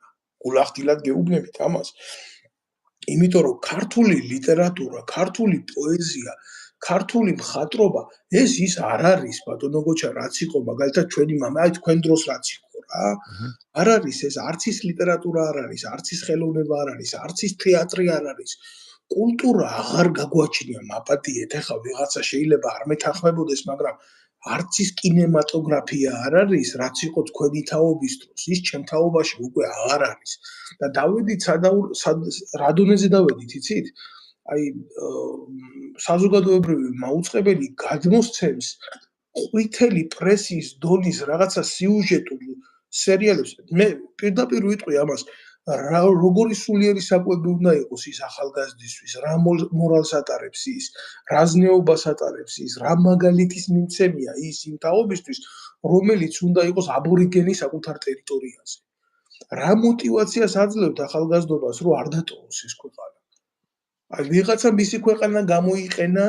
გულახდილად გეუბნებით ამას. იმიტომ რომ ქართული ლიტერატურა, ქართული პოეზია, ქართული მხატვრობა ეს ის არ არის ბატონო გოჩა რაც იყო მაგალითად ჩვენი მამა, აი თქვენ დროს რაც იყო რა. არ არის ეს არც ის ლიტერატურა არ არის, არც ის ხელოვნება არ არის, არც ის თეატრი არ არის. კულტურა აღარ გაგვაჩნია მაპატიეთ ახლა ვიღაცა შეიძლება არ მეთანხმებოდეს მაგრამ არც ის კინემატოგრაფია არ არის რაც იყო თქვენი თაობის დროს ის ჩემ თაობაში უკვე აღარ არის და დავედით რა დონეზე დავედით იცით აი საზოგადოებრივი მაუწყებელი გადმოსცემს ყვითელი პრესის დონის რაღაცა სიუჟეტულ სერიალებს მე პირდაპირ ვიტყვი ამას როგორი სულიერი საკვები უნდა იყოს ის ახალგაზრდისთვის, რა მორალს ატარებს ის, რა ზნეობას ატარებს ის, რა მაგალითის მიმცემია ის იმ თაობისთვის, რომელიც უნდა იყოს აბორიგენი საკუთარ ტერიტორიაზე. რა мотиваციას აძლევთ ახალგაზრდობას, რომ არ დატოვოს ეს ქვეყანა. აი ვიღაცა მისი ქვეყანა გამოიყენა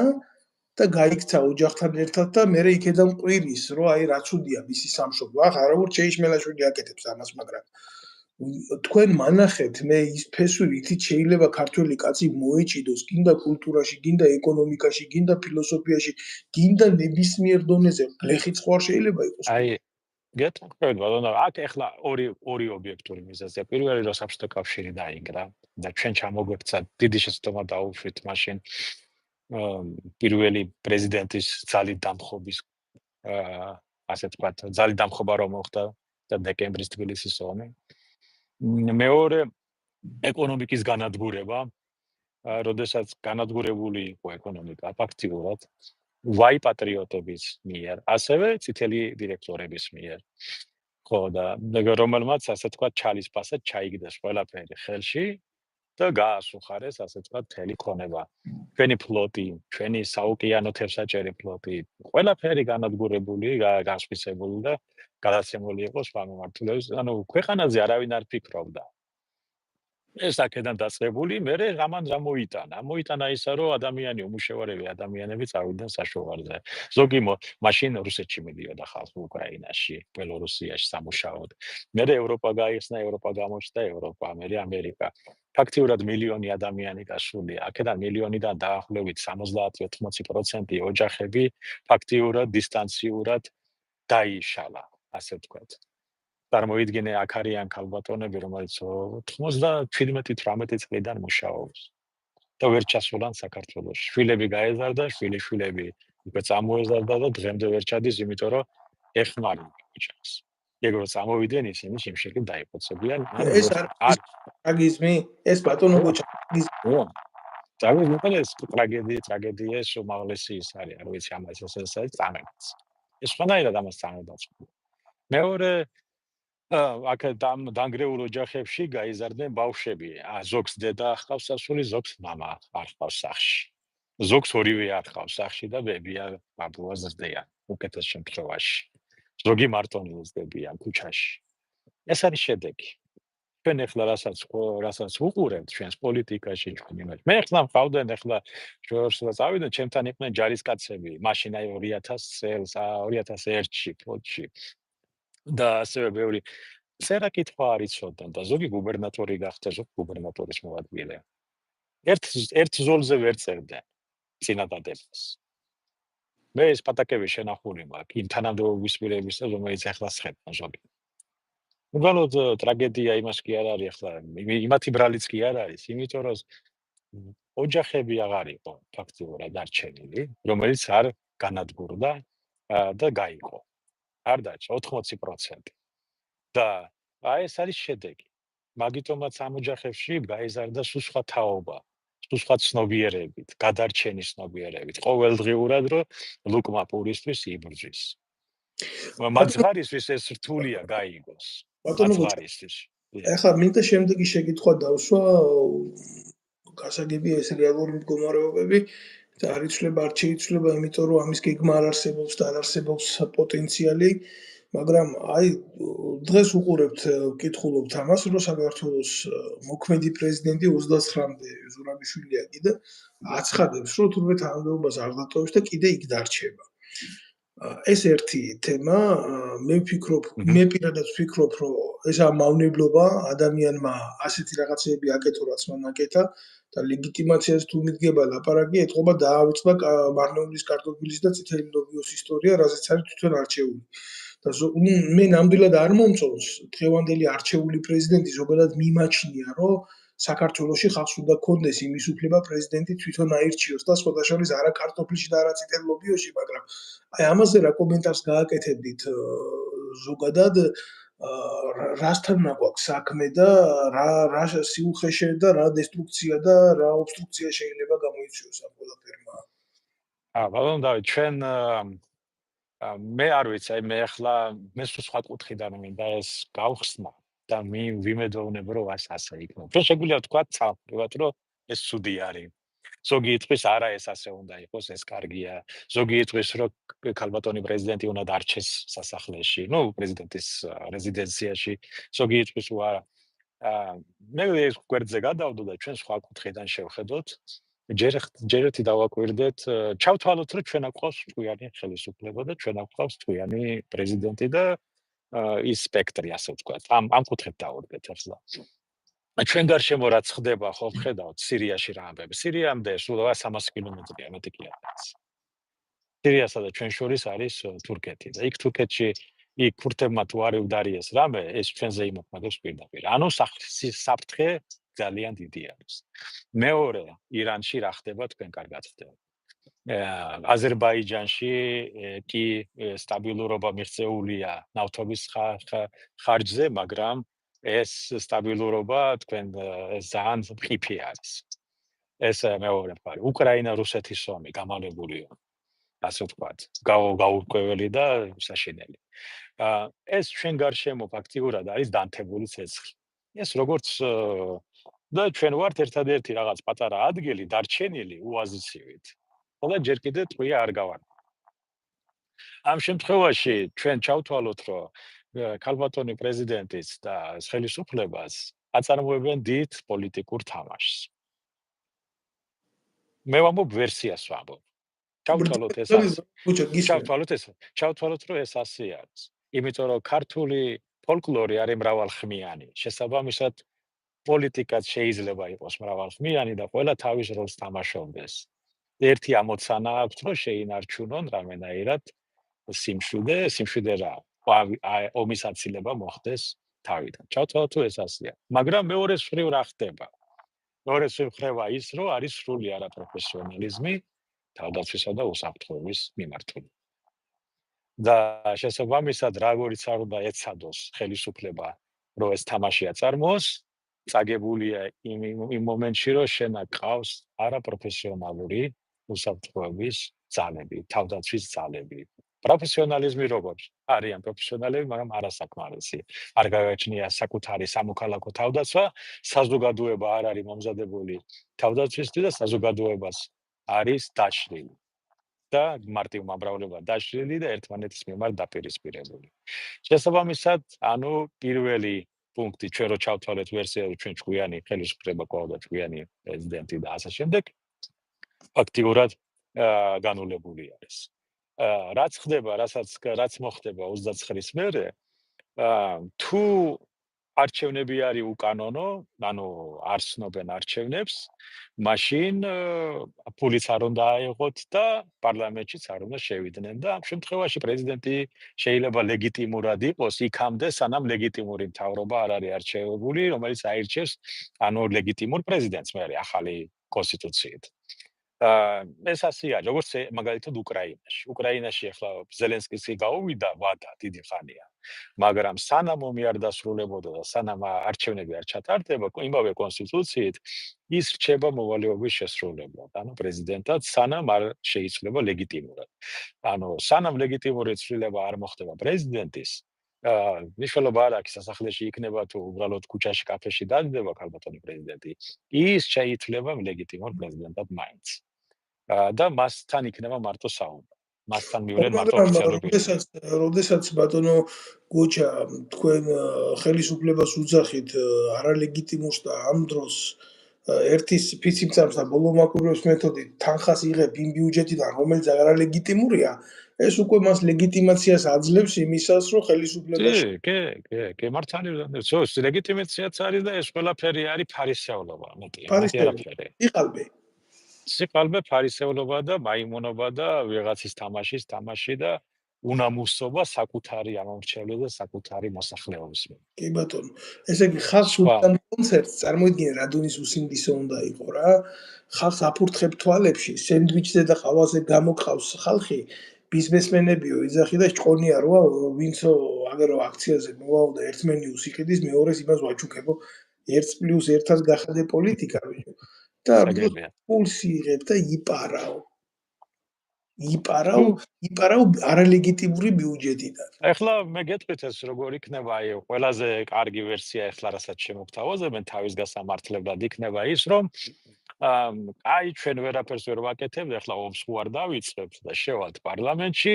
და გაიქცა ოჯახთან ერთად და მე იქედან ყვირის, რომ აი რა ცუდია მისი სამშობლო. ახლა რა ვარ ჩეიშმელაშვილი აკეთებს ამას, მაგრამ თქვენ მანახეთ მე ის ფესვი რითიც შეიძლება ქართველი კაცი მოეჭიდოს გინდა კულტურაში, გინდა ეკონომიკაში, გინდა ფილოსოფიაში, გინდა ნებისმიერ დონეზე გლეხიც ხო არ შეიძლება იყოს. აი გეტყვით ბატონო, აქ ახლა ორი ობიექტური მიზეზია. პირველი რომ საბჭოთა კავშირი დაინგრა და ჩვენ ჩამოგვექცა დიდი შეცდომა დაუშვით მაშინ პირველი პრეზიდენტის ძალით დამხობის ასე ვთქვათ, ძალით დამხობა რომ მოხდა და დეკემბრის თბილისის ომი. მეორე ეკონომიკის განადგურება, როდესაც განადგურებული იყო ეკონომიკა ფაქტიურად ვაი პატრიოტების მიერ, ასევე წითელი დირექტორების მიერ. ხო და რომელმაც ასე ვთქვათ ჩალისფასად ჩაიგდეს ყველაფერი ხელში და გაასუხარეს ასე ვთქვათ მთელი ქონება. ჩვენი ფლოტი, ჩვენი საოკეანო თევზაჭერი ფლოტი, ყველაფერი განადგურებული, გასვისებული და გადაცემული იყო სხვა მიმართულებით. ანუ ქვეყანაზე არავინ არ ფიქრობდა. ეს აქედან დაწყებული, მერე რამან რა მოიტანა. მოიტანა ისა, რომ ადამიანი უმუშევარები ადამიანები წავიდნენ საშუალზე. ზოგი მაშინ რუსეთში მიდიოდა ხალხი უკრაინაში, ბელორუსიაში სამუშაოდ. მერე ევროპა გაიხსნა, ევროპა გამოჩნდა, ევროპა, მერე ამერიკა. ფაქტიურად მილიონი ადამიანი გასულია. აქედან მილიონიდან დაახლოებით 70-80% ოჯახები ფაქტიურად დისტანციურად დაიშალა, ასე ვთქვათ. წარმოიდგინე აქ არიან ქალბატონები, რომელიც 97-18 წლიდან მუშაობს და ვერ ჩასულან საქართველოში. შვილები გაეზარდა, შვილები უკვე წამოეზარდა და დღემდე ვერ ჩადის, იმიტომ რომ ეხმარება ოჯახს. ეგ რო წამოვიდნენ ისინი შიმშილი დაიფოცებიან. ეს არის ტრაგიზმი, ეს ბატონო გოჩა. ტრაგედია, ეს ტრაგედია, ეს უმაღლესი ის არის, არ ვიცი ამას ეს არის წამებაც. ეს სხვანაირად ამას წამებაც. მეორე აქ დანგრეულ ოჯახებში გაიზარდნენ ბავშვები. ზოგს დედა ახავს სასული, ზოგს მამა არ ხავს სახლში. ზოგს ორივე არ ხავს სახლში და ბებია ბაბუა ზრდიან უკეთეს შემთხვევაში. ზოგი მარტონი უძდებიან ქუჩაში. ეს არის შედეგი. ჩვენ ახლა რასაც უყურებთ ჩვენს პოლიტიკაში, ჩვენ იმას. მე ახლა მყავდნენ ახლა შორსა წავიდნენ, ჩემთან იყვნენ ჯარისკაცები, მაშინ აი 2000 წელს, 2001-ში ფლოტში. და ასევე ბევრი წერა კითხვა არ იცოდნენ და ზოგი გუბერნატორი გახდა, ზოგი გუბერნატორის მოადგილე. ერთ ზოლზე ვერ წერდნენ წინადადებას. მე ეს პატაკები შენახული მაქვს იმ თანამდებობის პირების, რომელიც ახლა სხედან ზოგი. უბრალოდ ტრაგედია იმას კი არ არის ახლა, იმათი ბრალიც კი არ არის, იმიტომ რომ ოჯახები აღარ იყო ფაქტიურად არჩენილი, რომელიც არ განადგურდა და გაიყო. არ დაჭა 80%. და აი ეს არის შედეგი. მაგიტომაც ამ ოჯახებში გაიზარდა სულ სხვა თაობა, სულ სხვა ცნობიერებით, გადარჩენის ცნობიერებით. ყოველდღიურად რომ ლუკმა პურისთვის იბრძვის. ბატონო მაძღარისთვის ეს რთულია გაიგოს. ბატონო გოჩა, მაძღარისთვის. ეხლა მინდა შემდეგი შეკითხვა დავსვა, გასაგებია ეს რეალური მდგომარეობები და არ იცვლება, არ შეიცვლება, იმიტომ რომ ამის გეგმა არ არსებობს და არ არსებობს პოტენციალი, მაგრამ აი დღეს უყურებთ, ვკითხულობთ ამას, რომ საქართველოს მოქმედი პრეზიდენტი 29-მდე ზურაბიშვილია კიდე აცხადებს, რომ თურმე თანამდებობას არ დატოვებს და კიდე იქ დარჩება. ეს ერთი თემა, მე პირადად ვფიქრობ, რომ ეს მავნებლობა ადამიანმა ასეთი რაღაცეები აკეთო, რაც მან აკეთა და ლეგიტიმაციას თუ მიდგება ლაპარაკი, ეთყობა დაავიწყდა მარნეულის, კარტოფილის და წითელი ლობიოს ისტორია, რაზეც არის თვითონ არჩეული. და მე ნამდვილად არ მომწონს დღევანდელი არჩეული პრეზიდენტი ზოგადად მიმაჩნია, რომ საქართველოში ხალხს უნდა კონდეს იმის უფლება პრეზიდენტი თვითონ აირჩიოს და სხვა შორის არა კარტოფილში და არა წითელ ლობიოში, მაგრამ აი ამაზე რა კომენტარს გააკეთებდით ზოგადად რასთან გვაქვს საქმე და რა სიუხეშე და რა დესტრუქცია და რა ობსტრუქცია შეიძლება გამოიწვიოს ამ ყველაფერმა. ბატონო დავით, ჩვენ მე არ ვიცი, აი მე ახლა მე სხვა კუთხიდან მინდა ეს გავხსნა და ვიმედოვნებ, რომ ასე იქნება. ჩვენ შეგვიძლია ვთქვა ცალკეულად, რომ ეს ცუდი არის. ზოგი იტყვის, არა, ეს ასე უნდა იყოს, ეს კარგია. ზოგი იტყვის, რომ ქალბატონი პრეზიდენტი უნდა დარჩეს სასახლეში, პრეზიდენტის რეზიდენციაში. ზოგი იტყვის, არა. მე ეს გვერდზე გადავდო და ჩვენ სხვა კუთხიდან შევხედოთ. ჯერ ერთი დავაკვირდეთ, ჩავთვალოთ, რომ ჩვენ გვყავს ტყვიანი ხელისუფლება და ჩვენ გვყავს ტყვიანი პრეზიდენტი და ის სპექტრი, ასე ვთქვათ. ამ კუთხით დავუდგეთ ახლა. ჩვენ გარშემო რაც ხდება, ხო ხედავთ სირიაში რა ამბები. სირიამდე სულ 300 კილომეტრია, მეტი კი არა. სირიასა და ჩვენ შორის არის თურქეთი და იქ თურქეთში იქ ქურთებმა თუ არ უდარიეს რამე, ეს ჩვენზე იმოქმედებს პირდაპირ. ანუ საფრთხე ძალიან დიდი არის. მეორე, ირანში რა ხდება, თქვენ კარგად ხდება. აზერბაიჯანში კი სტაბილურობა მიღწეულია ნავთობის ხარჯზე, მაგრამ ეს სტაბილურობა თქვენ ძალიან მყიფე არის. ეს მეორე მხარე. უკრაინა რუსეთის ომი გამალებულია. ასე ვთქვათ, გაურკვეველი და საშინელი. ეს ჩვენ გარშემო ფაქტიურად არის დანთებული ცეცხლი. ეს როგორც და ჩვენ ვართ ერთადერთი რაღაც პატარა ადგილი დარჩენილი უაზისივით. და ჯერ კიდე ტყვია არ გავარდა. ამ შემთხვევაში ჩვენ ჩავთვალოთ, რომ ქალბატონი პრეზიდენტის და ხელისუფლებას აწარმოებენ დიდ პოლიტიკურ თამაშს. მე ვამბობ ვერსიას ვამბობ. ჩავთვალოთ ეს ასე. ჩავთვალოთ, რომ ეს ასე არის. იმიტომ რომ ქართული ფოლკლორი არის მრავალხმიანი. შესაბამისად, პოლიტიკაც შეიძლება იყოს მრავალხმიანი და ყველა თავის როლს თამაშობდეს. ერთი ამოცანა აქვს, რომ შეინარჩუნონ რამენაირად სიმშვიდე რა. ომის აცილება მოხდეს თავიდან. ჩავთვალოთ, რომ ეს ასეა. მაგრამ მეორე მხრივ რა ხდება? მეორე მხრივ ის, რომ არის სრული არაპროფესიონალიზმი თავდაცვისა და უსაფრთხოების მიმართულებით. და შესაბამისად, როგორიც არ უნდა ეცადოს ხელისუფლება, რომ ეს თამაში აწარმოოს, წაგებულია იმ მომენტში, რომ შენ აკყავს არაპროფესიონალური უსაფრთხოების ძალები, თავდაცვის ძალები. პროფესიონალიზმი როგორც არიან პროფესიონალები, მაგრამ არასაკმარისი. არ გააჩნია საკუთარი სამოქალაქო თავდაცვა, საზოგადოება არ არის მომზადებული თავდაცვისთვის და საზოგადოებას არის დაშლილი. და მარტივმა მრავლდება დაშლილი და ერთმანეთის მიმართ დაპირისპირებული. შესაბამისად, ანუ პირველი პუნქტი ჩვენ რო ჩავთვალეთ ვერსია, რომ ჩვენ ჭკვიანი ხელისუფლება გვაქვს, ჭკვიანი პრეზიდენტი და ასე შემდეგ, ფაქტიურად განულებული არის. რაც ხდება, რაც მოხდება 29-ის მერე, თუ არჩევნები არის უკანონო, ანუ არ ცნობენ არჩევნებს, მაშინ ფულიც არ უნდა აეღოთ და პარლამენტშიც არ უნდა შევიდნენ და ამ შემთხვევაში პრეზიდენტი შეიძლება ლეგიტიმურად იყოს იქამდე, სანამ ლეგიტიმური მთავრობა არ არის არჩეული, რომელიც აირჩევს ანუ ლეგიტიმურ პრეზიდენტს მერე ახალი კონსტიტუციით. ეს ასეა, როგორც მაგალითად უკრაინაში. უკრაინაში ახლა ზელენსკის გაუვიდა ვადა დიდი ხანია. მაგრამ სანამ ომი არ დასრულებოდა და სანამ არჩევნები არ ჩატარდება, იმავე კონსტიტუციით ის რჩება მოვალეობის შესრულებლად, ანუ პრეზიდენტად, სანამ არ შეიცვლება ლეგიტიმურად. ანუ სანამ ლეგიტიმური ცვლილება არ მოხდება პრეზიდენტის, მნიშვნელობა არ აქვს სასახლეში იქნება თუ უბრალოდ ქუჩაში, კაფეში დადება ქალბატონი პრეზიდენტი, ის შეიცვლება ლეგიტიმურ პრეზიდენტად მაინც. და მასთან იქნება მარტო საუბარი. მასთან მივლენ მარტო მაგრამ ოფიციალური როდესაც ბატონო გოჩა თქვენ ხელისუფლებას უძახით არალეგიტიმურს და ამ დროს ერთის ფიციმცამს და ბოლომაკვირვების მეთოდით თანხას იღებ იმ ბიუჯეტიდან, რომელიც არალეგიტიმურია, ეს უკვე მას ლეგიტიმაციას აძლევს იმისას, რომ ხელისუფლებაში კი, მართალია. ლეგიტიმაციაც არის და ეს ყველაფერი არის ფარისევლობა, მეტი არაფერი. სიყალბე ფარისევლობა და მაიმუნობა და ვიღაცის თამაში და უნამუსობა საკუთარი ამომრჩეველი და საკუთარი მოსახლეობის. კი ბატონო, ესე იგი ხალხს უდან კონცერტს წარმოიდგინე რა დონის усინდისო უნდა იყო რა. ხალხს აფურთხებ თვალებში, სენდვიჩზე და ყავაზე გამოყავს ხალხი, ბიზნესმენებიო იძახი და ჭყონია როა ვინცო აგერო აქციაზე მოვაო და ერთ მენიუს იყიდის, მეორეს იმას ვაჩუქებო 1+1-ს გახადე პოლიტიკა ბიჭო. და პულს იღებ და იპარავ არალეგიტიმური ბიუჯეტიდან. ახლა მე გეტყვით ეს როგორ იქნება, აი ყველაზე კარგი ვერსია ახლა რასაც შემოგთავაზებენ თავის გასამართლებლად იქნება ის, რომ აი ჩვენ ვერაფერს ვერ ვაკეთებთ, ახლა ომს ხوار დავიწყებთ და შევალთ პარლამენტში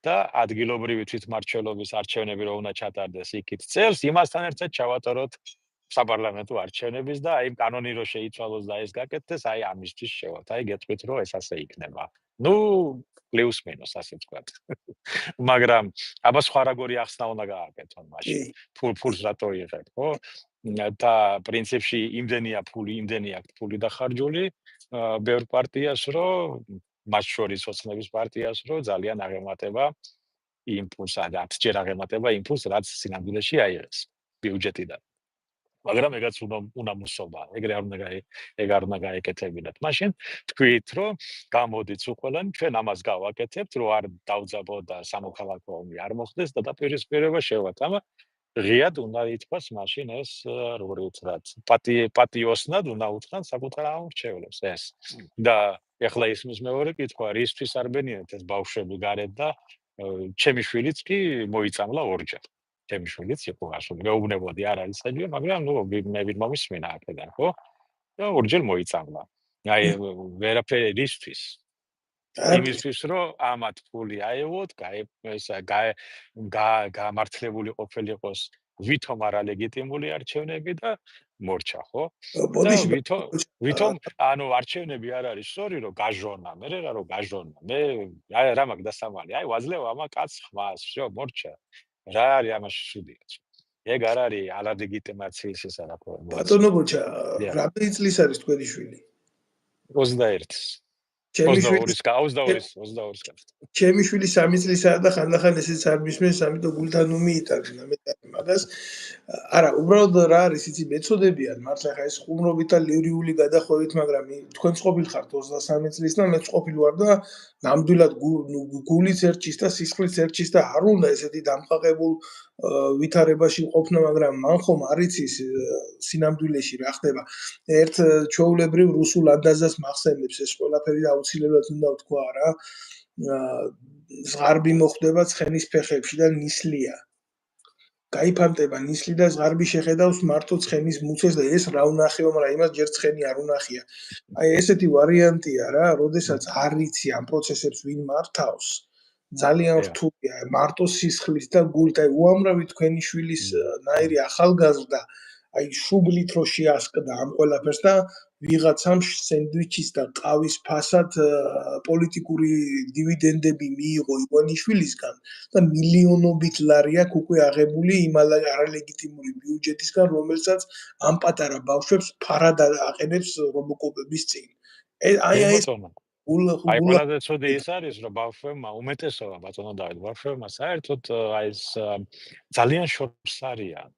და ადგილობრივი თვითმმართველობის არჩევნები რო უნდა ჩატარდეს იქით წელს, იმასთან ერთად ჩავატაროთ საპარლამენტო არჩევნების და აი კანონი რო შეიცვალოს და ეს გაკეთდეს, აი ამისთვის შევალთ. აი გეტყვით რომ ეს ასე იქნება. ნუ პლუს მინუს ასე ვთქვათ. მაგრამ აბა სხვა როგორი ახსნა უნდა გააკეთონ მაშინ. ფულს რატო იღებ, ხო? და პრინციპში იმდენი აქვს ფული დახარჯული ბევრ პარტიას, რომ მათ შორის ოცნების პარტიას, რომ ძალიან აღემატება იმპულს, 10-ჯერ აღემატება იმპულს, რაც სინამდვილეში აიღეს ბიუჯეტიდან. მაგრამ ეგაც უნამუსობა, ეგრე არ უნდა გაეკეთებინათ. მაშინ თქვით, რომ გამოდით უყველანი, ჩვენ ამას გავაკეთებთ, რომ არ დავძაბოთ და სამოქალაქო ომი არ მოხდეს და დაპირისპირება შევათ. ამა ღიად უნდა ითქვას მაშინ ეს როგორი ვთქვათ, პატიოსნად უნდა უთხრან საკუთარ ამორჩევლებს ეს. და ეხლა ისმის მეორე კითხვა, რისთვის არ ბენიათ ეს ბავშვები გარეთ და ჩემი შვილიც კი მოიწამლა ორჯერ. ჩემი შვილიც იყო ასული, მეუბნებოდი არ არის საჯი, მაგრამ ნუ მე ვინ მომისმენა აქედან, ხო? და ორჯერ მოიწამლა. აი ვერაფერი რისთვის? იმისთვის რომ ამათ ფული აეღოთ, გამართლებული ყოფილიყოს ვითომ არალეგიტიმური არჩევნები და მორჩა, ხო? ვითომ ანუ არჩევნები არ არის სწორი რომ გაჟონა, მე რა გაჟონა. მე რა მაგ დასამალი, აი ვაძლევ ამა კაც ხმას, всё, მორჩა. რა არის ამაში შუდია? ეგ არ არის არალეგიტიმაციის ეს არაფერი. ბატონო გოჩა, რამდენი წლის არის თქვენი შვილი? 21-ის. 22-ის. ჩემი შვილი 3 წლისაა და ხანდახან ესეც არ მისმენს, ამიტომ გულთან უმიიტანინა მეტად მაგას. არა, უბრალოდ რა არის, იცი, მეწოდებიან, მართლა ხა ეს ხუმრობით და ლირიული გადახვევით, მაგრამ თქვენც ყოფილხართ 23 წლის და მეც ყოფილი ვარ და ნამდვილად გულიც ერჩის და სისხლიც ერჩის და არ უნდა ესეთი დამყაყებულ ვითარებაში ყოფნა, მაგრამ მან ხომ არ იცის სინამდვილეში რა ხდება. ერთ ჩვეულებრივ რუსულ ანდაზას მახსენებს ეს ყველაფერი და აუცილებლად უნდა ვთქვა რა. ზღარბი მოხდება ცხენის ფეხებში და ნისლია. გაიფანტება ნისლი და ზღარბი შეხედავს მარტო ცხენის მუცეს და ეს რა უნახება, მაგრამ იმას ჯერ ცხენი არ უნახია. აი ესეთი ვარიანტია რა, როდესაც არ იცი ამ პროცესებს ვინ მართავს. ძალიან რთულია მარტო სისხლის და გულით, აი უამრავი თქვენი შვილის ნაირი ახალგაზრდა, აი შუბლით რო შეასკდა ამ ყველაფერს და ვიღაცამ სენდვიჩის და ყავის ფასად პოლიტიკური დივიდენდები მიიღო ივანიშვილისგან და მილიონობით ლარი აქვს უკვე აღებული იმ არალეგიტიმური ბიუჯეტისგან, რომელსაც ამ პატარა ბავშვებს ფარად აყენებს რობოკოპების წინ. აი ყველაზე ცუდი ის არის, რომ ბავშვებმა უმეტესობა ბატონო დავით, ბავშვებმა საერთოდ აი ეს ძალიან შორს არიან.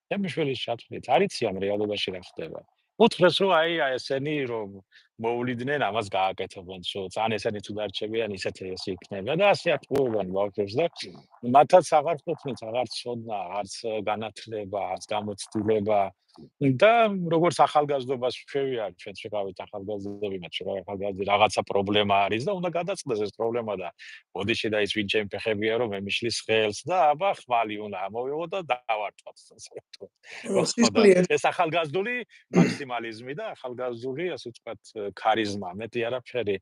ჩემი შვილის ჩათვლით, არ იციან რეალობაში რა ხდება. უთხრეს რომ აი ესენი რომ მოვuliდნენ ამას გააკეთებენ, ან ესენი თუ დარჩებიან, ისეთი ეს იქნება და ასე ატყუებენ ბავშვებს და მათაც აღარ ყოფნით, აღარ ცოდნა, არც განათლება, არც გამოცდილება და როგორც ახალგაზრდობას შევიარეთ, ჩვენ შეგავით ახალგაზრდები, მათ შეგავით ახალგაზრდები, რაღაცა პრობლემა არის და უნდა გადაწყდეს ეს პრობლემა და ბოდიში და ის ვინ ჩემი ფეხებია რომ მე მიშლის ხელს და აბა ხმალი უნდა ამოვიღო და დავარტყოთ ასე ვთქვათ. და ეს ახალგაზრდული მაქსიმალიზმი და ახალგაზრდული ასე ვთქვათ ქარიზმა, მეტი არაფერი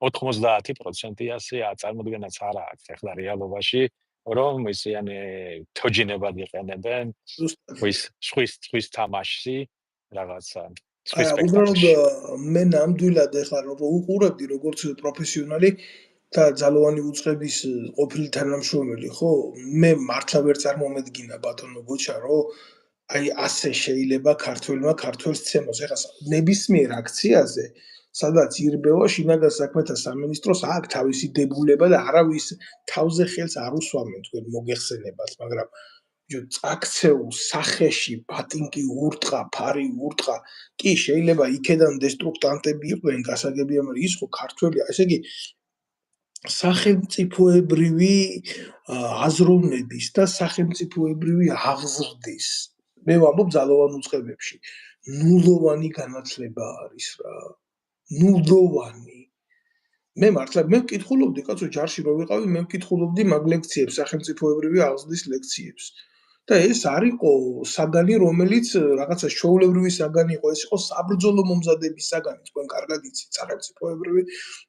90% ასე წარმოდგენაც არ აქვს ახლა რეალობაში რომ ისინი თოჯინებად იყენებენ სხვის თამაშში რაღაცა სხვის სპექტაკლში. მე ნამდვილად ეხლა რომ უყურებდი როგორც პროფესიონალი და ძალოვანი უწყების ყოფილი თანამშრომელი, ხო? მე მართლა ვერ წარმომედგინა ბატონო ბოჩა, რომ აი ასე შეიძლება ქართველმა ქართველს ცემოს. ეხლა ნებისმიერ აქციაზე, სადაც ირბევა შინაგან საქმეთა სამინისტროს აქვს თავისი დებულება და არავის თავზე ხელს არ უსვამენ თქვენ მოგეხსენებათ, მაგრამ წაქცეულ სახეში ბატინკი ურტყა, ფარი ურტყა, კი შეიძლება იქედან დესტრუქტანტები იყვნენ გასაგებია, მაგრამ ის ხო ქართველია, ესე იგი სახელმწიფოებრივი აზროვნების და სახელმწიფოებრივი აღზრდის მე ვამბობ ძალოვან უწყებებში ნულოვანი განათლება არის რა. ნულოვანი. მე მართლა მე ვკითხულობდი კაცო ჯარში რო ვიყავი, მე ვკითხულობდი მაგ ლექციებს, სახელმწიფოებრივი აღზრდის ლექციებს. და ეს არისო საგანი, რომელიც რაღაცა ჩვეულებრივი საგანი იყო, ეს იყო საბრძოლო მომზადების საგანი, თქვენ კარგად იცით, სახელმწიფოებრივი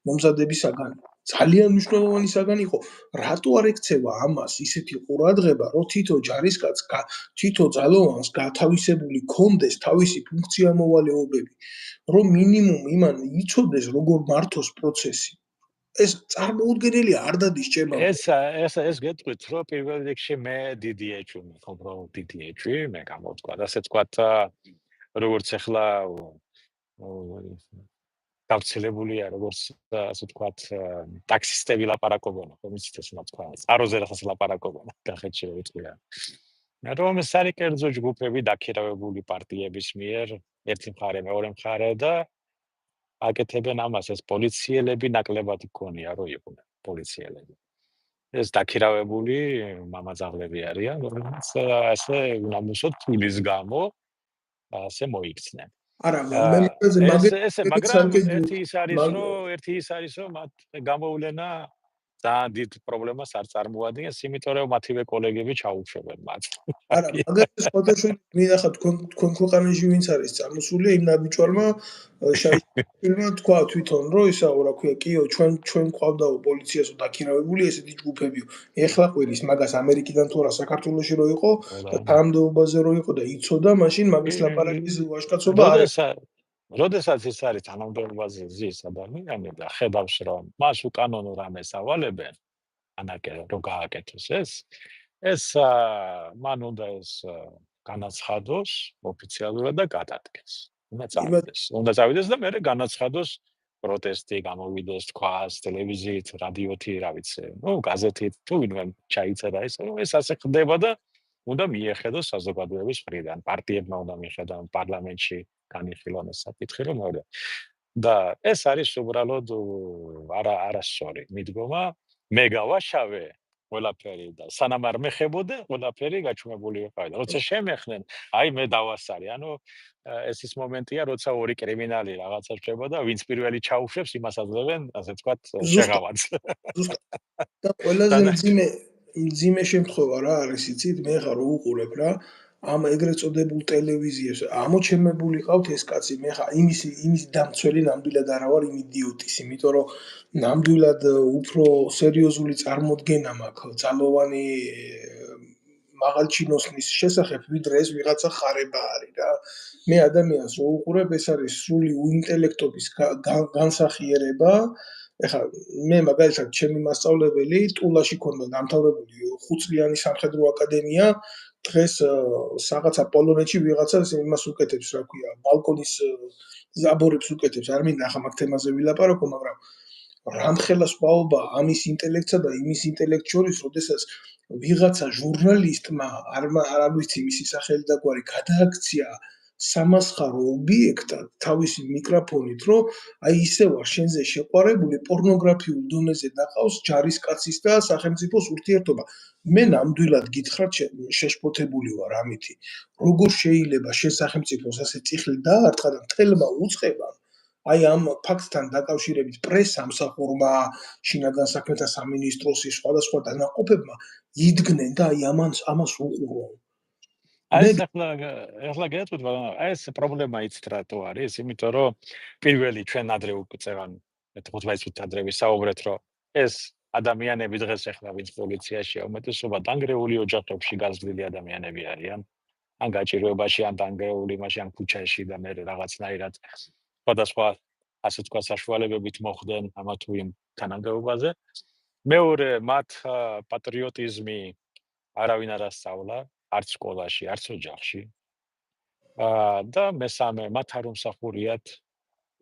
მომზადების საგანი. ძალიან მნიშვნელოვანი საგანი იყო. რატო არ ექცევა ამას ისეთი ყურადღება, რომ თითო ჯარისკაცს, თითო ძალოვანს გათავისებული კონდეს თავისი ფუნქციამოვალეობები, რომ მინიმუმ იმან იცოდეს როგორ მართოს პროცესი. ეს წარმოუდგენელია, არ დადის ჩემო. ეს გეტყვით, რომ პირველ რიგში მე დიდი ეჭვი მქონდა, უბრალოდ დიდი ეჭვი, მე გამოვთქვა, ასე თქვათ, როგორც ახლა გავცელებულია, როგორც ასე თქვათ, ტაქსისტები ლაპარაკობენ, ხომ იცით ეს რა თქვა, წაროზე რაღაც ლაპარაკობენ, კახეთში რო ვიტყვია. რომ ეს არის კერძო ჯგუფები დაქირავებული პარტიების მიერ, ერთი მხარე, მეორე მხარე და აკეთებენ ამას, ეს პოლიციელები ნაკლებად იქონია, რომ იყვნენ პოლიციელები. ეს დაქირავებული მამაძაღლები არიან, რომლებიც ასე უნამუსოდ ფულის გამო ასე მოიქცნენ. არა, მაგრამ ერთი ის არის, რომ მათ გამოვლენა ძალიან დიდ პრობლემას არ წარმოადგენს, იმიტომ რომ მათივე კოლეგები ჩაუშვებენ მათ. არა, მაგალითად სხვადასხვა მინახა თქვენ ქვეყანაში ვინც არის წარმოსული, იმ ნაბიჯვარმა შეიძლება თქვა თვითონ, რომ ისაო რა ქვია, კიო, ჩვენ ყავდაო პოლიციასო დაქირავებული ესეთი ჯგუფებიო. ეხლა ყვირის მაგას ამერიკიდან თუ არა საქართველოში რო იყო და თანამდებობაზე რო იყო და იცოდა, მაშინ მაგის ლაპარაკის ვაჟკაცობა არ როდესაც ეს არის თანამდებობაზე ზის ადამიანი და ხედავს რომ მას უკანონო რამეს ავალებენ, რომ გააკეთოს ეს მან უნდა ეს განაცხადოს ოფიციალურად და გადადგეს. უნდა წავიდეს და მე განაცხადოს პროტესტი, გამოვიდეს თქვას ტელევიზიით, რადიოთი, რა ვიცი, გაზეთით, თუ ვინმე ჩაიწერა ეს ასე ხდება და უნდა მიეხედოს საზოგადოების მხრიდან, პარტიებმა უნდა მიეხედონ პარლამენტში განიხილონ ეს საკითხი რომ მოვა. და ეს არის უბრალოდ არასწორი მიდგომა, მე გავაშავე ყველაფერი და სანამ არ მეხებოდე, ყველაფერი გაჩვენებული ვიყავი. როცა შემეხნენ, აი მე დავასწარი. ანუ ეს ის მომენტია, როცა ორი კრიმინალი რაღაცა რჩება და ვინც პირველი ჩაუშვებს, იმას აძლევენ, ასე ვთქვათ, შეღავანს. და ყველაზე მძიმე შემთხვევა რა არის, იცით, მე ხარ უყურებ რა, ამ ეგრეთ წოდებულ ტელევიზიებს ამოჩემებული ყავთ ეს კაცი, მე ხა იმის დამცველი ნამდვილად არა ვარ, იმ იდიოტის, იმიტომ რომ ნამდვილად უფრო სერიოზული წარმოდგენა მაქვს ძალოვანი მაღალჩინოსნის შესახებ, ვიდრე ეს ვიღაცა ხარება არის რა. მე ადამიანს რო უყურებ, ეს არის სრული უინტელექტობის განსახიერება. ეხლა მე მაგალითად ჩემი მასწავლებელი ტულაში ქონდა დამთავრებული 5 წლიანი სამხედრო აკადემია. დღეს რაღაცა პოლონეთში ვიღაცას იმას უკეთებს, რა ქვია, ბალკონის ზაბორებს უკეთებს. არ მინდა ახლა მაგ თემაზე ვილაპარაკო, მაგრამ რამხელა სხვაობა ამის ინტელექტსა და იმის ინტელექტ შორის, როდესაც ვიღაცა ჟურნალისტმა არ ვიცი მისი სახელი და გვარი გადააქცია სამასხარო ობიექტად თავისი მიკროფონით, რომ აი ისე ვარ შენზე შეყვარებული, პორნოგრაფიულ დონეზე დაყავს ჯარისკაცის და სახელმწიფოს ურთიერთობა. მე ნამდვილად გითხრათ შეშფოთებული ვარ ამითი. როგორ შეიძლება შენ სახელმწიფოს ასე წიხლი დაარტყა და მთელმა უწყებამ აი ამ ფაქტთან დაკავშირებით პრესა ამსახურმა, შინაგან საქმეთა სამინისტროსი, სხვადასხვა დანაყოფებმა იდგნენ და აი ამას უყურო. ეს ახლა გეტყვით, მაგრამ ეს პრობლემა იცით რატო არის? იმიტომ რომ პირველი ჩვენ ადრე უწევან 15 წუთი ადრე ვისაუბრეთ, რომ ეს ადამიანები დღეს ახლა ვინც პოლიციაშია, უმეტესობა დანგრეული ოჯახებში გაზრდილი ადამიანები არიან. ან გაჭირვებაში, ან დანგრეული მაშინ ან ქუჩაში და მე რაღაცნაირად სხვადასხვა ასე თქვა საშუალებებით მოხდნენ ამა თუ იმ თანამდებობაზე. მეორე, მათ პატრიოტიზმი არავინ არ ასწავლა, არც სკოლაში, არც ოჯახში. და მესამე, მათ არ უმსახურიათ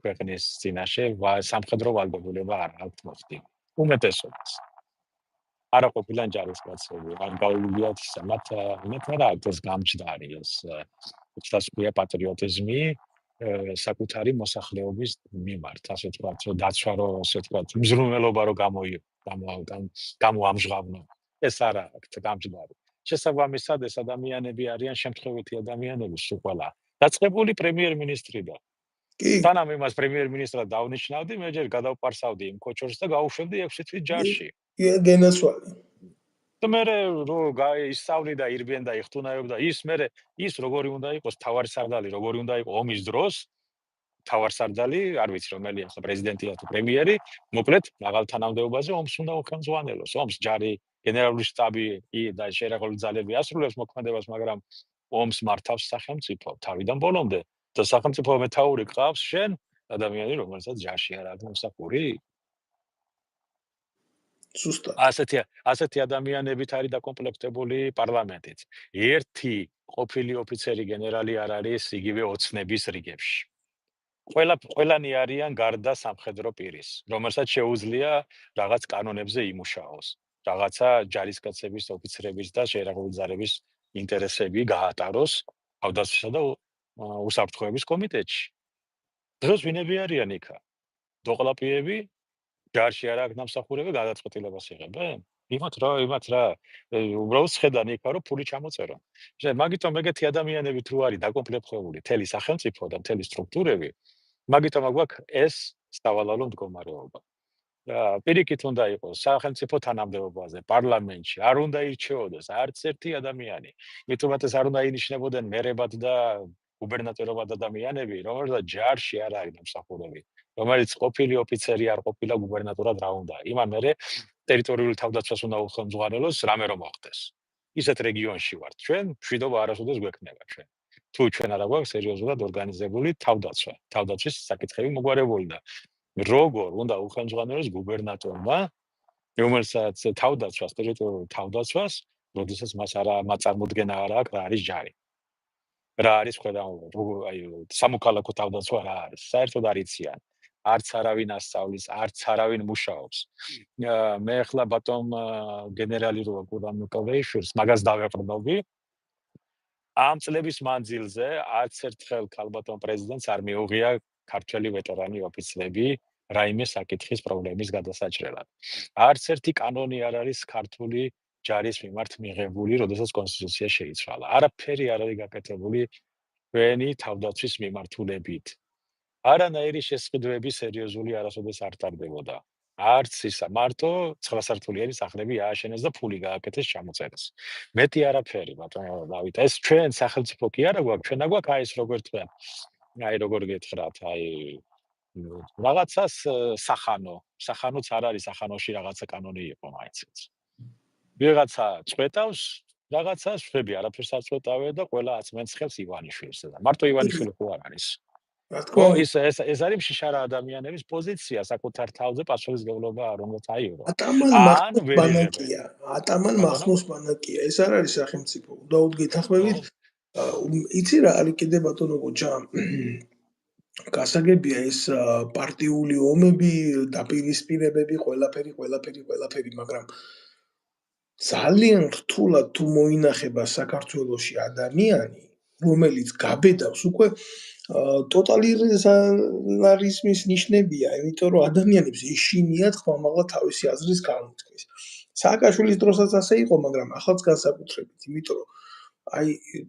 ქვეყნის წინაშე სამხედრო ვალდებულება არ აქვთ მოხდი. უმეტესობას. არა ყოფილან ჯარისკაცები, არ გაუვლიათ მათ რა აქვს ეს გამჯდარი ეს უცდასყვია პატრიოტიზმი საკუთარი მოსახლეობის მიმართ, ასე ვთქვათ, რომ დაცვა რო ასე ვთქვათ, მზრუნველობა რო გამოამჟღავნო. ეს არა აქვს გამჯდარი. შესაბამისად, ეს ადამიანები არიან შემთხვევითი ადამიანები სულ ყველა. დაწყებული პრემიერ-მინისტრიდან. სანამ იმას პრემიერ-მინისტრად დავნიშნავდი, მე ჯერ გადავპარსავდი იმ ქოჩორს და გავუშვებდი 6 თვით ჯარში. გენასვალი. და მე რო ისწავლი და ირბენ და იხტუნაებდა ის როგორი უნდა იყოს თავარსარდალი, როგორი უნდა იყოს ომის დროს თავარსარდალი, არ ვიცი რომელი ახლა პრეზიდენტია თუ პრემიერი, მოკლედ მაღალ თანამდებობაზე ომს უნდა უხელმძღვანელოს. ომს ჯარი, გენერალური შტაბი და შერეღებული ძალები ასრულებს მოქმედებას, მაგრამ ომს მართავს სახელმწიფო თავიდან ბოლომდე და სახელმწიფო მეთაური ყავს შენ ადამიანი, რომელსაც ჯარში არ აქვს მოსახური. ზუსტად. ასეთი ადამიანებით არის დაკომპლექტებული პარლამენტიც. ერთი ყოფილი ოფიცერი გენერალი არ არის იგივე ოცნების რიგებში. ყველანი არიან გარდა სამხედრო პირის, რომელსაც შეუძლია რაღაც კანონებზე იმუშაოს, რაღაცა ჯარისკაცების, ოფიცრების და შერეღებული ძალების ინტერესები გაატაროს თავდაცვისა და უსაფრთხოების კომიტეტში. დღეს ვინები არიან იქა? დოყლაპიები? ჯარში არ აქვს დამსახურება, გადაწყვეტილებას იღებენ? იმათ რა, უბრალოდ შედან იქა, რომ ფული ჩამოწერონ. მაგიტომ ეგეთი ადამიანები თუ არის დაკომპლექტებული მთელი სახელმწიფო და მთელი სტრუქტურები, მაგიტომ აგვაქვს ეს სავალალო მდგომარეობა. პირიქით უნდა იყოს სახელმწიფო თანამდებობაზე, პარლამენტში, არ უნდა ირჩეოდეს არც ერთი ადამიანი. მithumetes არ უნდა ინიშნებოდნენ მერებად და გუბერნატორებად ადამიანები, რომელსაც ჯარში არ არის დამსახურებული. რომელიც ყოფილი ოფიცერი არ ყოფილა გუბერნატორად რა უნდა. იმან მერე ტერიტორიული თავდაცვას უნდა უხელმძღვანელოს რამე რომ მოხდეს. ისეთ რეგიონში ვართ ჩვენ, მშვიდობა არასოდეს გვექნება ჩვენ. თუ ჩვენ არ აგვაქვს სერიოზულად ორგანიზებული თავდაცვა, თავდაცვის საკითხები მოგვარებული და როგორ უნდა უხელმძღვანელოს გუბერნატორმა, რომელსაც თავდაცვას, ტერიტორიული თავდაცვას, როდესაც მას წარმოდგენა არ აქვს, რა არის ჯარი. რა არის სამოქალაქო თავდაცვა რა არის? საერთოდ არ იციან. არც არავინ ასწავლის, არც არავინ მუშაობს. მე ახლა ბატონ გენერალი როაკურამიკოვეიშვილს მაგას დავეყრდნობი. ამ წლების მანძილზე არც ერთხელ ქალბატონ პრეზიდენტს არ მიუღია ქართველი ვეტერანი ოფიცრები რაიმე საკითხის პრობლემის გადასაჭრელად. არც ერთი კანონი არ არის ქართული ჯარის მიმართ მიღებული, როდესაც კონსტიტუცია შეიცვალა. არაფერი არ არის გაკეთებული ჩვენი თავდაცვის მიმართულებით. არანაირი შესყიდვები სერიოზული არასოდეს არ ტარდებოდა. არც ისა, მარტო 9 სართულიანი სახლები ააშენეს და ფული გააკეთეს ჩამოწერეს. მეტი არაფერი, ბატონო დავით. ეს ჩვენ სახელმწიფო კი არა გვაქვს, ჩვენ აგვაქვს აი ეს როგორ თქვენ. აი როგორ გეთხრათ, აი რაღაცას სახანოც არ არის, სახანოში რაღაცა კანონი იყო მაინც. ვიღაცა წვეტავს რაღაცას, ხვდები არაფერს არ წვეტავენ და ყველა აწმენს ხელს ივანიშვილს და მარტო ივანიშვილი ხო არ არის. ეს არის მშიშარა ადამიანების პოზიცია საკუთარ თავზე პასუხისმგებლობა არ უნდა აიღო. ატამან მახნოს ბანაკია. ეს არ არის სახელმწიფო. უდაოდ გეთახმებით. იცი რა არის კიდე ბატონო გოჯა? გასაგებია ეს პარტიული ომები, დაპირისპირებები, ყველაფერი, მაგრამ ძალიან რთულად თუ მოინახება საქართველოში ადამიანი, რომელიც გაბედავს უკვე ტოტალიტარიზმის ნიშნებია, იმიტომ რომ ადამიანებს ეშინიათ ხმამაღლა თავისი აზრის გამოთქმის. სააკაშვილის დროსაც ასე იყო, მაგრამ ახალც განსაკუთრებით, იმიტომ რომ აი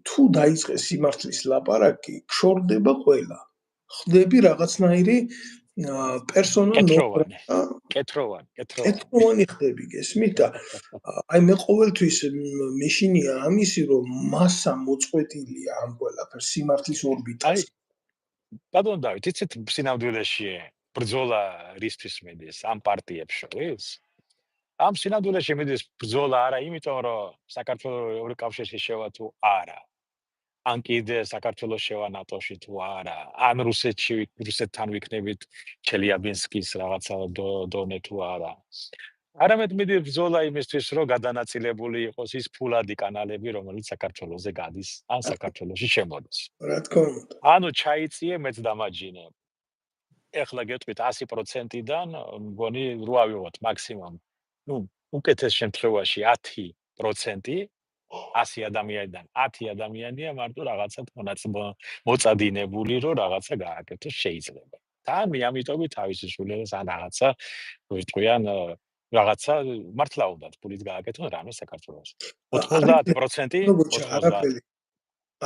თუ დაიწყეს სიმართლის ლაპარაკი, გშორდება ყველა. ხდები რაღაცნაირი პერსონა კეთროვანი. ნონ-გრატა, კეთროვანი. კეთროვანი ხდები, გესმით და აი მე ყოველთვის მეშინია ამისი, რომ მასა მოწყვეტილია ამ ყველაფერს სიმართლის ორბიტას. აი ბატონ დავით, იცით სინამდვილეში ბრძოლა რისთვის მიდის ამ პარტიებს შორის? ამ სინამდვილეში მიდის ბრძოლა არა იმიტომ, რომ საქართველოს ევროკავშირში შევა თუ არა. ან კიდე საქართველოს შევა ნატოში თუ არა, ან რუსეთთან ვიქნებით ჩელიაბინსკის რაღაცა დონე თუ არა. არამედ მიდის ბრძოლა იმისთვის, რომ გადანაწილებული იყოს ის ფულადი კანალები, რომელიც საქართველოზე გადის, ან საქართველოში შემოდის. რა თქმა უნდა. ანუ ჩაიწიე მეც დამაჯინე. ეხლა გეტყვით 100%-დან, მგონი 8 ავიღოთ მაქსიმუმ. უკეთეს შემთხვევაში 10%, 100 ადამიანიდან 10 ადამიანია მარტო რაღაცა მოწადინებული, რომ რაღაცა გააკეთოს შეიძლება. და ამიტომი თავისი სულელეს ან რაღაცა ვიტყვიან რაღაცა მართლა უნდათ ფულით გააკეთონ რამე საქართველოს. 90%,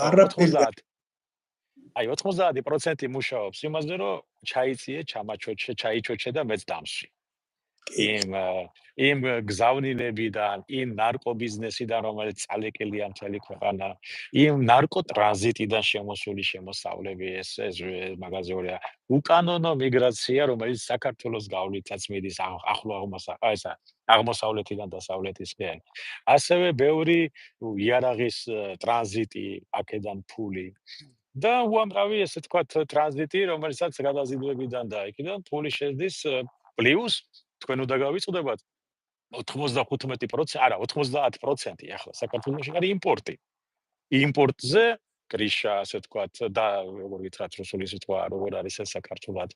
არაფერი. აი 90% მუშაობს იმაზე, რომ ჩაიწიე, ჩაიჩოჩე და მეც დამსვი. იმ გზავნილებიდან, იმ ნარკობიზნესიდან, რომელიც წალეკილია მთელი ქვეყანა, იმ ნარკოტრანზიტიდან შემოსული შემოსავლები, ეს მაგაზეურია. უკანონო მიგრაცია, რომელიც საქართველოს გავლითაც მიდის აღმოსავლეთიდან დასავლეთისკენ. ასევე ბევრი იარაღის ტრანზიტი, აქედან ფული. და უამრავი ესე თქვათ ტრანზიტი, რომელსაც გადაზიდვებიდან და იქიდან ფული შედის პლუს თქვენ უნდა გავიწყდებათ 95%, არა 90% ახლა საქართველოში არის იმპორტი. იმპორტზე კრიშა, ასე თქვათ, და როგორ გითხრათ რუსული სიტყვა, როგორ არის ეს საქართველოს.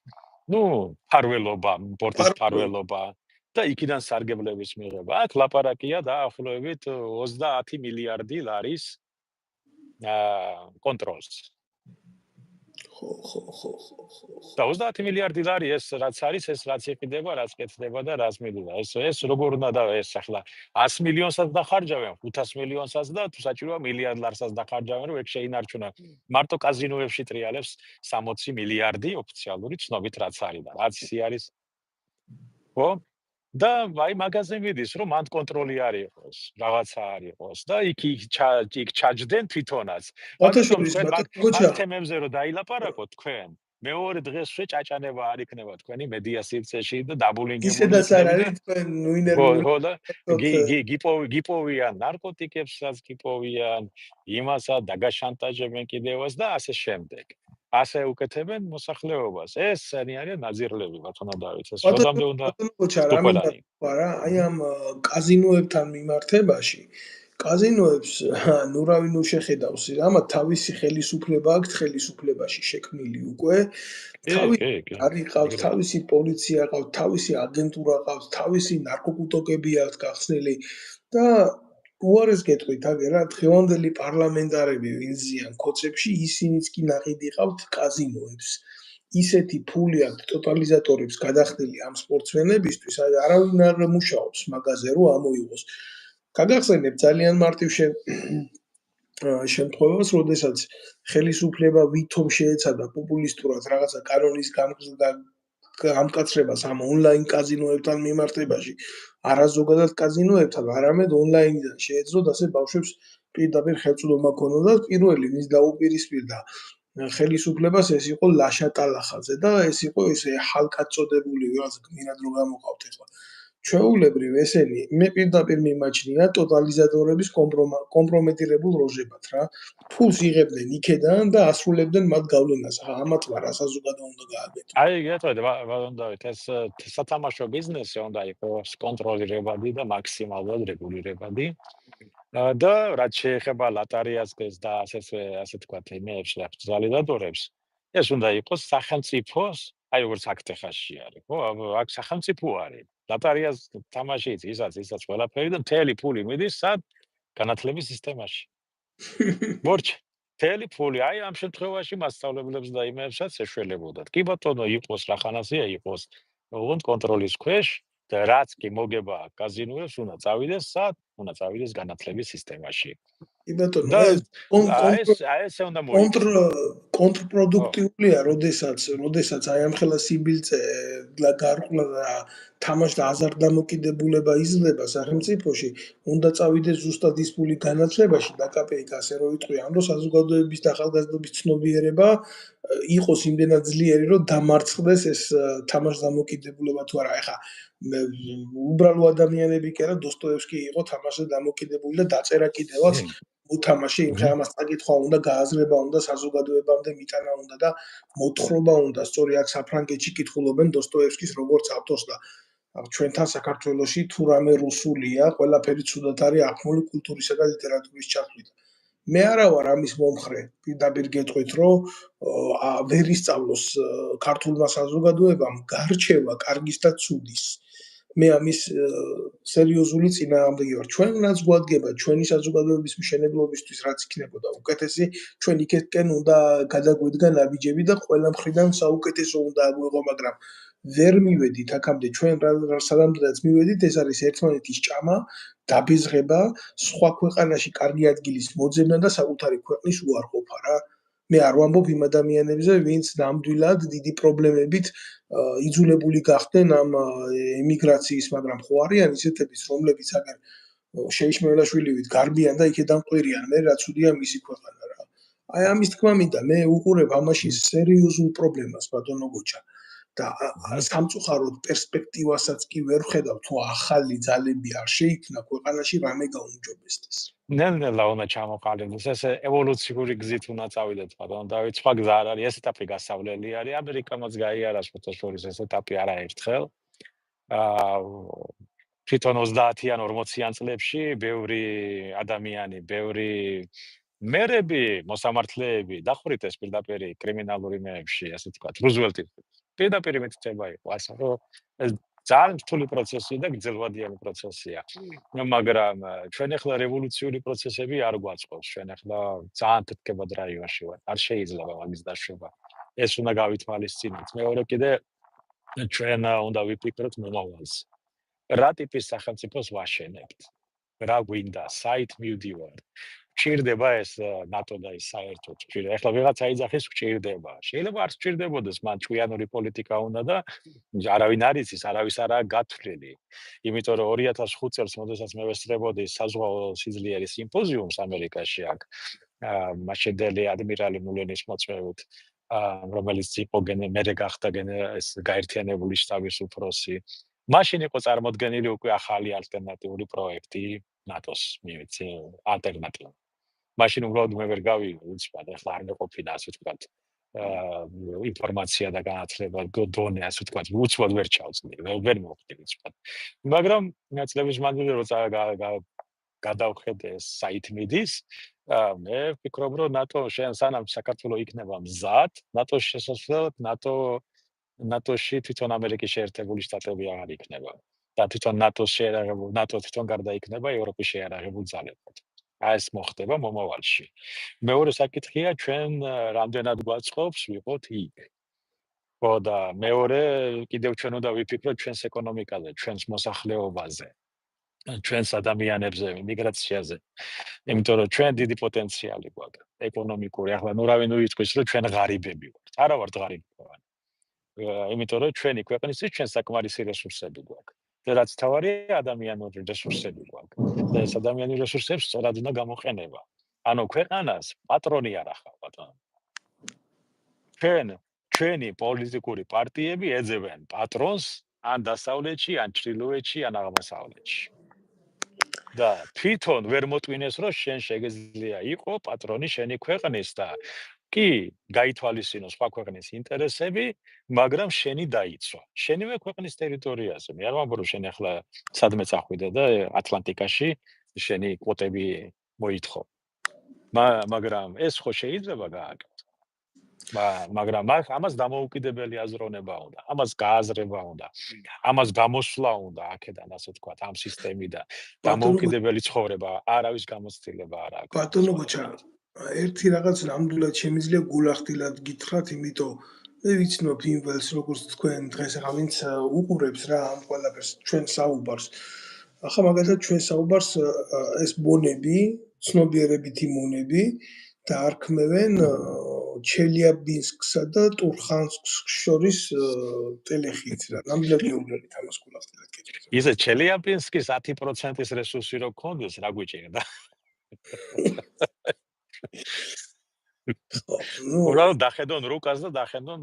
ფარველობა, იმპორტის ფარველობა და იქიდან სარგებლების მიღება. აქ ლაპარაკია დაახლოებით 30 მილიარდი ლარის კონტროლს. და 30 მილიარდი ლარი ეს რაც არის, ეს რაც იყიდება, რაც კეთდება და რაც მიდოდა. ეს როგორ უნდა და ეს ახლა 100 მილიონსაც დახარჯავენ, 500 მილიონსაც და თუ საჭიროა მილიარდ ლარსაც დახარჯავენ, რომ ეგ შეინარჩუნა. მარტო კაზინოებში ტრიალებს 60 მილიარდი ოფიციალური ცნობით რაც არის და რაც ის არის. ხო? და აი მაგაზე მიდის, რომ მანდ კონტროლი არ იყოს, რაღაცა არ იყოს და იქ ჩაჯდენ თვითონაც. ამ თემებზე რომ დაილაპარაკოთ თქვენ, მეორე დღესვე ჭაჭანება არ იქნება თქვენი მედია სივრცეში და დაბულინგებული. ისედაც არ არის თქვენ ვინერული. გიპოვიან ნარკოტიკებსაც, გიპოვიან იმასაც, დაგაშანტაჟებენ კიდევაც და ასე შემდეგ. ასე უკეთებენ მოსახლეობას. ეს არის ნაზირლები, ბატონო დავით. ეს როდამდე უნდა არა, აი ამ კაზინოებთან მიმართებაში, კაზინოებს ნუ შეხედავს, ამათ თავისი ხელისუფლება აქვს ხელისუფლებაში შექმნილი უკვე. თავისი პოლიცია ყავს, თავისი აგენტურა ყავს, თავისი ნარკოკუტოკები აქვს გახსნილი და უარეს გეტყვით, აგერ რა დღევანდელი პარლამენტარები ვინ ზიან კოცებში, ისინიც კი ნაყიდი ყავთ კაზინოებს. ისეთი ფული აქვს ტოტალიზატორებს გადახდილი ამ სპორტსმენებისთვის, აი არავინ არ მუშაობს მაგაზე რომ ამოიღოს. გაგახსენებ ძალიან მარტივ შემთხვევას, როდესაც ხელისუფლება ვითომ შეეცადა პოპულისტურად რაღაცა კანონის გამკაცრებას ამ ონლაინ კაზინოებთან მიმართებაში, არა ზოგადად კაზინოებთან, არამედ ონლაინიდან შეეძლოთ ასე ბავშვებს პირდაპირ ხელწოდომა ქონოდათ. პირველი ვის დაუპირისპირდა ხელისუფლებას ეს იყო ლაშა ტალახაძე და ეს იყო ესე ჰალკად წოდებული ვიღაცა გმირად რო გამოყავთ ახლა. ჩვეულებრივ ესენი მე პირდაპირ მიმაჩნია ტოტალიზატორების კომპრომეტირებულ როჟებად რა. ფულს იღებდნენ იქედან და ასრულებდნენ მათ გავლენას. ამათ რა საზოგადო უნდა გააკეთოს. აი გეტყვით, ბატონ დავით, ეს სათამაშო ბიზნესი უნდა იყოს კონტროლირებადი და მაქსიმალურად რეგულირებადი. და რაც შეეხება ლოტერიას და ასე თქვათ, იმეებს და ტოტალიზატორებს, ეს უნდა იყოს სახელმწიფოს, აი როგორც აქ ტეხასში არის, ხო? აქ სახელმწიფო არის. ლოტერიას თამაშიც, ისაც ყველაფერი და მთელი ფული მიდის სად? განათლების სისტემაში. მთელი ფული, აი ამ შემთხვევაში მასწავლებლებს და იმებსაც ეშველებოდათ. კი ბატონო, იყოს რახანასია, იყოს ოღონდ კონტროლის ქვეშ და რაც კი მოგება კაზინოებს, უნდა წავიდეს სად? უნდა წავიდეს განათლების სისტემაში. კი ბატონო, და ეს ესე უნდა მოიქცეს. კონტრპროდუქტიულია, როდესაც აი ამ ხელა სიბილწე გარყვნილ და თამაშ და აზარ დამოკიდებულება იზრდება სახელმწიფოში, უნდა წავიდეს ზუსტად ის ფული განათლებაში დაკაპეიკა, ასე რომ ვიტყვი, ამ დროს საზოგადოების და ახალგაზრდობის ცნობიერება იყოს იმდენად ძლიერი, რომ დამარცხდეს ეს თამაშ დამოკიდებულება თუ არა. ეხა უბრალო ადამიანები კი არა, დოსტოევსკი იყო თამაშზე დამოკიდებული და დაწერა კიდევაც უთამაში, იმხე ამას წაკითხვა უნდა, გააზრება უნდა, საზოგადოებამდე მიტანა უნდა და მოთხრობა უნდა. სწორი აქ საფრანგეთში კითხულობენ დოსტოევსკის როგორც ავტორს და ჩვენთან საქართველოში თუ რამე რუსულია, ყველაფერი ცუდად არის აღქმული კულტურისა და ლიტერატურის ჩათვლით. მე არა ვარ ამის მომხრე, პირდაპირ გეტყვით, რომ ვერ ისწავლოს ქართულმა საზოგადოებამ გარჩევა კარგის და ცუდის. მე ამის სერიოზული წინააღმდეგი ვარ. ჩვენ რაც გვადგება ჩვენი საზოგადოების მშენებლობისთვის რაც იქნებოდა უკეთესი, ჩვენ იქეთკენ უნდა გადაგვედგა ნაბიჯები და ყველა მხრიდან საუკეთესო უნდა აგვიღო, მაგრამ ვერ მივედით აქამდე ჩვენ სადამდეც მივედით, ეს არის ერთმანეთის ჭამა, დაბეზღება, სხვა ქვეყანაში კარგი ადგილის მოძებნა და საკუთარი ქვეყნის უარყოფა რა. მე არ ვამბობ იმ ადამიანებზე, ვინც ნამდვილად დიდი პრობლემებით იძულებული გახდნენ ამ ემიგრაციის, მაგრამ ხო არიან ისეთების, რომლებიც აგერ შეიშმელაშვილივით გარბიან და იქედან ყვირიან, მე რა ცუდია მისი ქვეყანა რა. აი ამის თქმა მინდა, მე უყურებ ამაში სერიოზულ პრობლემას, ბატონო გოჩა. და სამწუხაროდ პერსპექტივასაც კი ვერ ვხედავ, თუ ახალი ძალები არ შეიქმნა ქვეყანაში რამე გაუმჯობესდეს. ნელ-ნელა უნდა ჩამოყალიბდეს, ეს ევოლუციური გზით უნდა წავიდეთ, ბატონო დავით, სხვა გზა არ არის, ეს ეტაპი გასავლელი არის, ამერიკამაც გაიარა შეთაშორის ეს ეტაპი არაერთხელ. თვითონ 30-იან 40-იან წლებში ბევრი ადამიანი, ბევრი მერები, მოსამართლეები დახვრით ეს პირდაპირ კრიმინალური მეებში, ასე ვთქვათ, რუზველტი პირდაპირ მითითება იყო, ასე რომ ეს ძალიან რთული პროცესი და გრძელვადიანი პროცესია. მაგრამ ჩვენ ახლა რევოლუციური პროცესები არ გვაწყობს, ჩვენ ახლა ძალიან თეთრკებად რაიონში ვართ, არ შეიძლება მაგის დაშვება. ეს უნდა გავითვალისწინოთ. მეორე კიდე ჩვენ უნდა ვიფიქროთ მომავალს. რა ტიპის სახელმწიფოს ვაშენებთ? რა გვინდა, საით მივდივართ? გჭირდება ეს ნატო და ის საერთოდ გჭირდება. ეხლა ვიღაცა იძახის გჭირდება. შეიძლება არ გჭირდებოდეს, მან ჭკვიანური პოლიტიკა უნდა და არავინ არ იცის, არავის არაა გათვლილი. იმიტომ რომ 2005 წელს, როდესაც მე ვესწრებოდი საზღვაო სიძლიერის სიმპოზიუმს ამერიკაში აქ, მაშინდელი ადმირალი მულენის მოწვევით, რომელიც იყო მერე გახდა ეს გაერთიანებული შტაბის უფროსი. მაშინ იყო წარმოდგენილი უკვე ახალი ალტერნატიული პროექტი ნატოს, მივიცი, ალტერნატივა. მაშინ უბრალოდ მე ვერ გავიგე, უცბად, ახლა არ მეყოფინა, ასე ვთქვათ, ინფორმაცია და განათლება დონე, ასე ვთქვათ, უცბად ვერ ჩავწვდი, ვერ მოვხდი უცბად. მაგრამ წლების მანძილზე როცა გადავხედე საით მიდის, მე ვფიქრობ, რომ ნატო სანამ საქართველო იქნება მზად, ნატოს შესასვლელად, ნატოში თვითონ ამერიკის შეერთებული შტატები აღარ იქნება. და თვითონ ნატო თვითონ გარდაიქმნება ევროპის შეიარაღებულ ძალებად. ეს მოხდება მომავალში. მეორე საკითხია, ჩვენ რამდენად გვაწყობს ვიყოთ იქ. ხო და მეორე კიდევ ჩვენ უნდა ვიფიქროთ ჩვენს ეკონომიკაზე, ჩვენს მოსახლეობაზე, ჩვენს ადამიანებზე, მიგრაციაზე. იმიტომ რომ ჩვენ დიდი პოტენციალი გვაქვს ეკონომიკური. ახლა ნურავინ უიტყვის, რომ ჩვენ ღარიბები ვართ. არა ვართ ღარიბები. იმიტომ რომ ჩვენი ქვეყნისთვის ჩვენ საკმარისი რესურსები გვაქვს. და რაც თავარია ადამიანური რესურსები გვაქვს. და ეს ადამიანური რესურსებს სწორად უნდა გამოყენება. ანუ ქვეყანას პატრონი არ ახავ, ბატონო. ჩვენი პოლიტიკური პარტიები ეძებენ პატრონს ან დასავლეთში, ან ჩრდილოეთში, ან აღმოსავლეთში. და თვითონ ვერ მოტვინეს, რომ შენ შეგეძლია იყო პატრონი შენი ქვეყნის და კი გაითვალისწინო სხვა ქვეყნის ინტერესები, მაგრამ შენი დაიცვა. შენივე ქვეყნის ტერიტორიაზე. მე არ ვამბობ, რომ შენ ახლა სადმე წახვიდე და ატლანტიკაში შენი კვოტები მოითხოვ. მაგრამ ეს ხო შეიძლება გააკეთო. მაგრამ ამას დამოუკიდებელი აზროვნება უნდა, ამას გააზრება უნდა, ამას გამოსვლა უნდა აქედან, ასე ვთქვათ, ამ სისტემიდან. დამოუკიდებელი ცხოვრება, არავის გამოცდილება არ აქვს. ბატონო გოჩა, ერთი რაღაც ნამდვილად შემიძლია გულახდილად გითხრათ, იმიტომ მე ვიცნობ იმ ველს, როგორც თქვენ დღეს ახლა ვინც უყურებს რა ამ ყველაფერს ჩვენ საუბარს. ახლა მაგალითად ჩვენ საუბარს ეს მონები, ცნობიერებითი მონები დაარქმევენ ჩელიაბინსკსა და ტურხანსკს შორის ტელეხით რა. ნამდვილად გეუბნებით ამას გულახდილად გითხრათ. ისე ჩელიაბინსკის 10%-ის რესურსი რო გქონდეს, რა გვიჭირდა? უბრალოდ დახედონ რუკას და დახედონ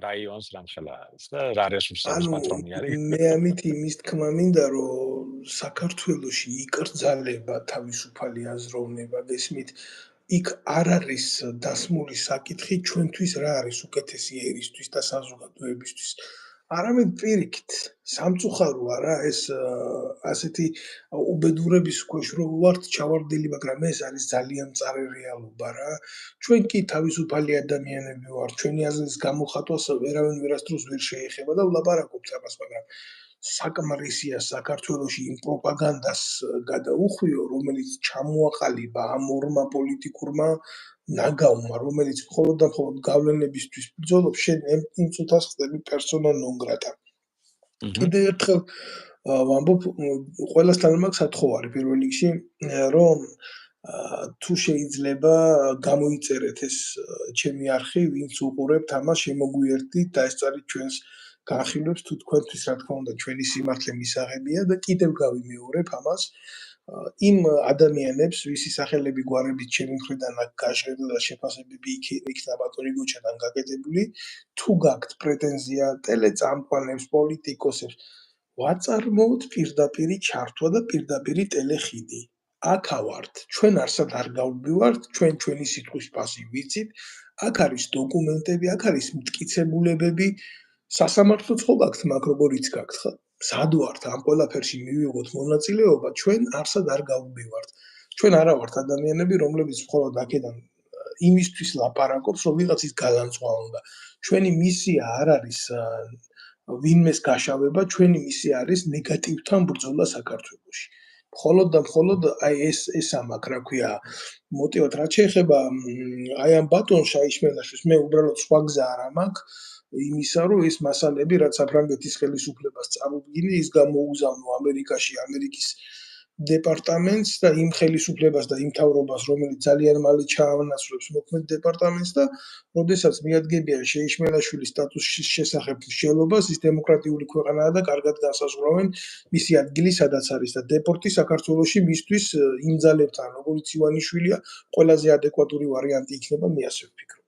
რაიონს რამხელა არის და რა რესურსების პატრონი არის. მე ამით იმის თქმა მინდა, რომ საქართველოში იკრძალება თავისუფალი აზროვნება, გესმით, იქ არ არის დასმული საკითხი ჩვენთვის რა არის უკეთესი ერისთვის და საზოგადოებისთვის. არამედ პირიქით, სამწუხაროა რა ეს ასეთი უბედურების ქვეშ რო ვართ ჩავარდილი, მაგრამ ეს არის ძალიან მწარე რეალობა რა. ჩვენ კი თავისუფალი ადამიანები ვართ, ჩვენი აზრის გამოხატვას ვერავინ ვერასდროს ვერ შეეხება და ვლაპარაკობთ ამას, მაგრამ საკმარისია საქართველოში იმ პროპაგანდას გადაუხვიო, რომელიც ჩამოაყალიბა ამ ორმა პოლიტიკურმა ნაგავმა, რომელიც მხოლოდ და მხოლოდ გავლენებისთვის ბრძოლობს, შენ იმ წუთას ხდები პერსონა ნონ გრატა. კიდევ ერთხელ ვამბობ, ყველასთან მაქვს სათხოვარი პირველ რიგში, რომ თუ შეიძლება გამოიწერეთ ეს ჩემი არხი, ვინც უყურებთ ამას, შემოგვიერთდით და ეს წარით ჩვენს განხილვებს, თუ თქვენთვის რა თქმა უნდა ჩვენი სიმართლე მისაღებია და კიდევ გავიმეორებ ამას, იმ ადამიანებს, ვისი სახელები გვარებით ჩემი მხრიდან აქ გაჟღერდა და შეფასებები იქნა ბატონი გოჩადან გაკეთებული, თუ გაქვთ პრეტენზია ტელეწამყვანებს, პოლიტიკოსებს, ვაწარმოოთ პირდაპირი ჩართვა და პირდაპირი ტელეხიდი. აქა ვართ, ჩვენ არსად არ გავბივართ, ჩვენ ჩვენი სიტყვის ფასი ვიცით, აქ არის დოკუმენტები, აქ არის მტკიცებულებები, სასამართლოც ხო გაქვთ, მაგ როგორიც გაქვთ ხა. სად ვართ ამ ყველაფერში მივიღოთ მონაწილეობა, ჩვენ არსად არ გავბივართ. ჩვენ არა ვართ ადამიანები, რომლებიც მხოლოდ აქედან იმისთვის ლაპარაკობს, რომ ვიღაცის გალანძღვა უნდა. ჩვენი მისია არ არის ვინმეს გაშავება, ჩვენი მისია არის ნეგატივთან ბრძოლა საქართველოში. მხოლოდ და მხოლოდ აი ეს ამაკ, რა ქვია, მოტივად რაც შეეხება აი ამ ბატონ შაიშმელაშვილს, მე უბრალოდ სხვა გზა არ მაქვს იმისა, რომ ეს მასალები, რაც საფრანგეთის ხელისუფლებას წარუდგინე, ის გამოუგზავნო ამერიკაში, ამერიკის დეპარტამენტს და იმ ხელისუფლებას და იმ მთავრობას, რომელიც ძალიან მალე ჩაანაცვლებს მოქმედ დეპარტამენტს და როდესაც მიადგებიან შეიშმელაშვილის სტატუსის შესახებ მსჯელობას, ის დემოკრატიული ქვეყანაა და კარგად განსაზღვრავენ მისი ადგილი სადაც არის და დეპორტი საქართველოში მისთვის იმ ძალებთან, როგორც ივანიშვილია, ყველაზე ადეკვატური ვარიანტი იქნება, მე ასე ვფიქრობ.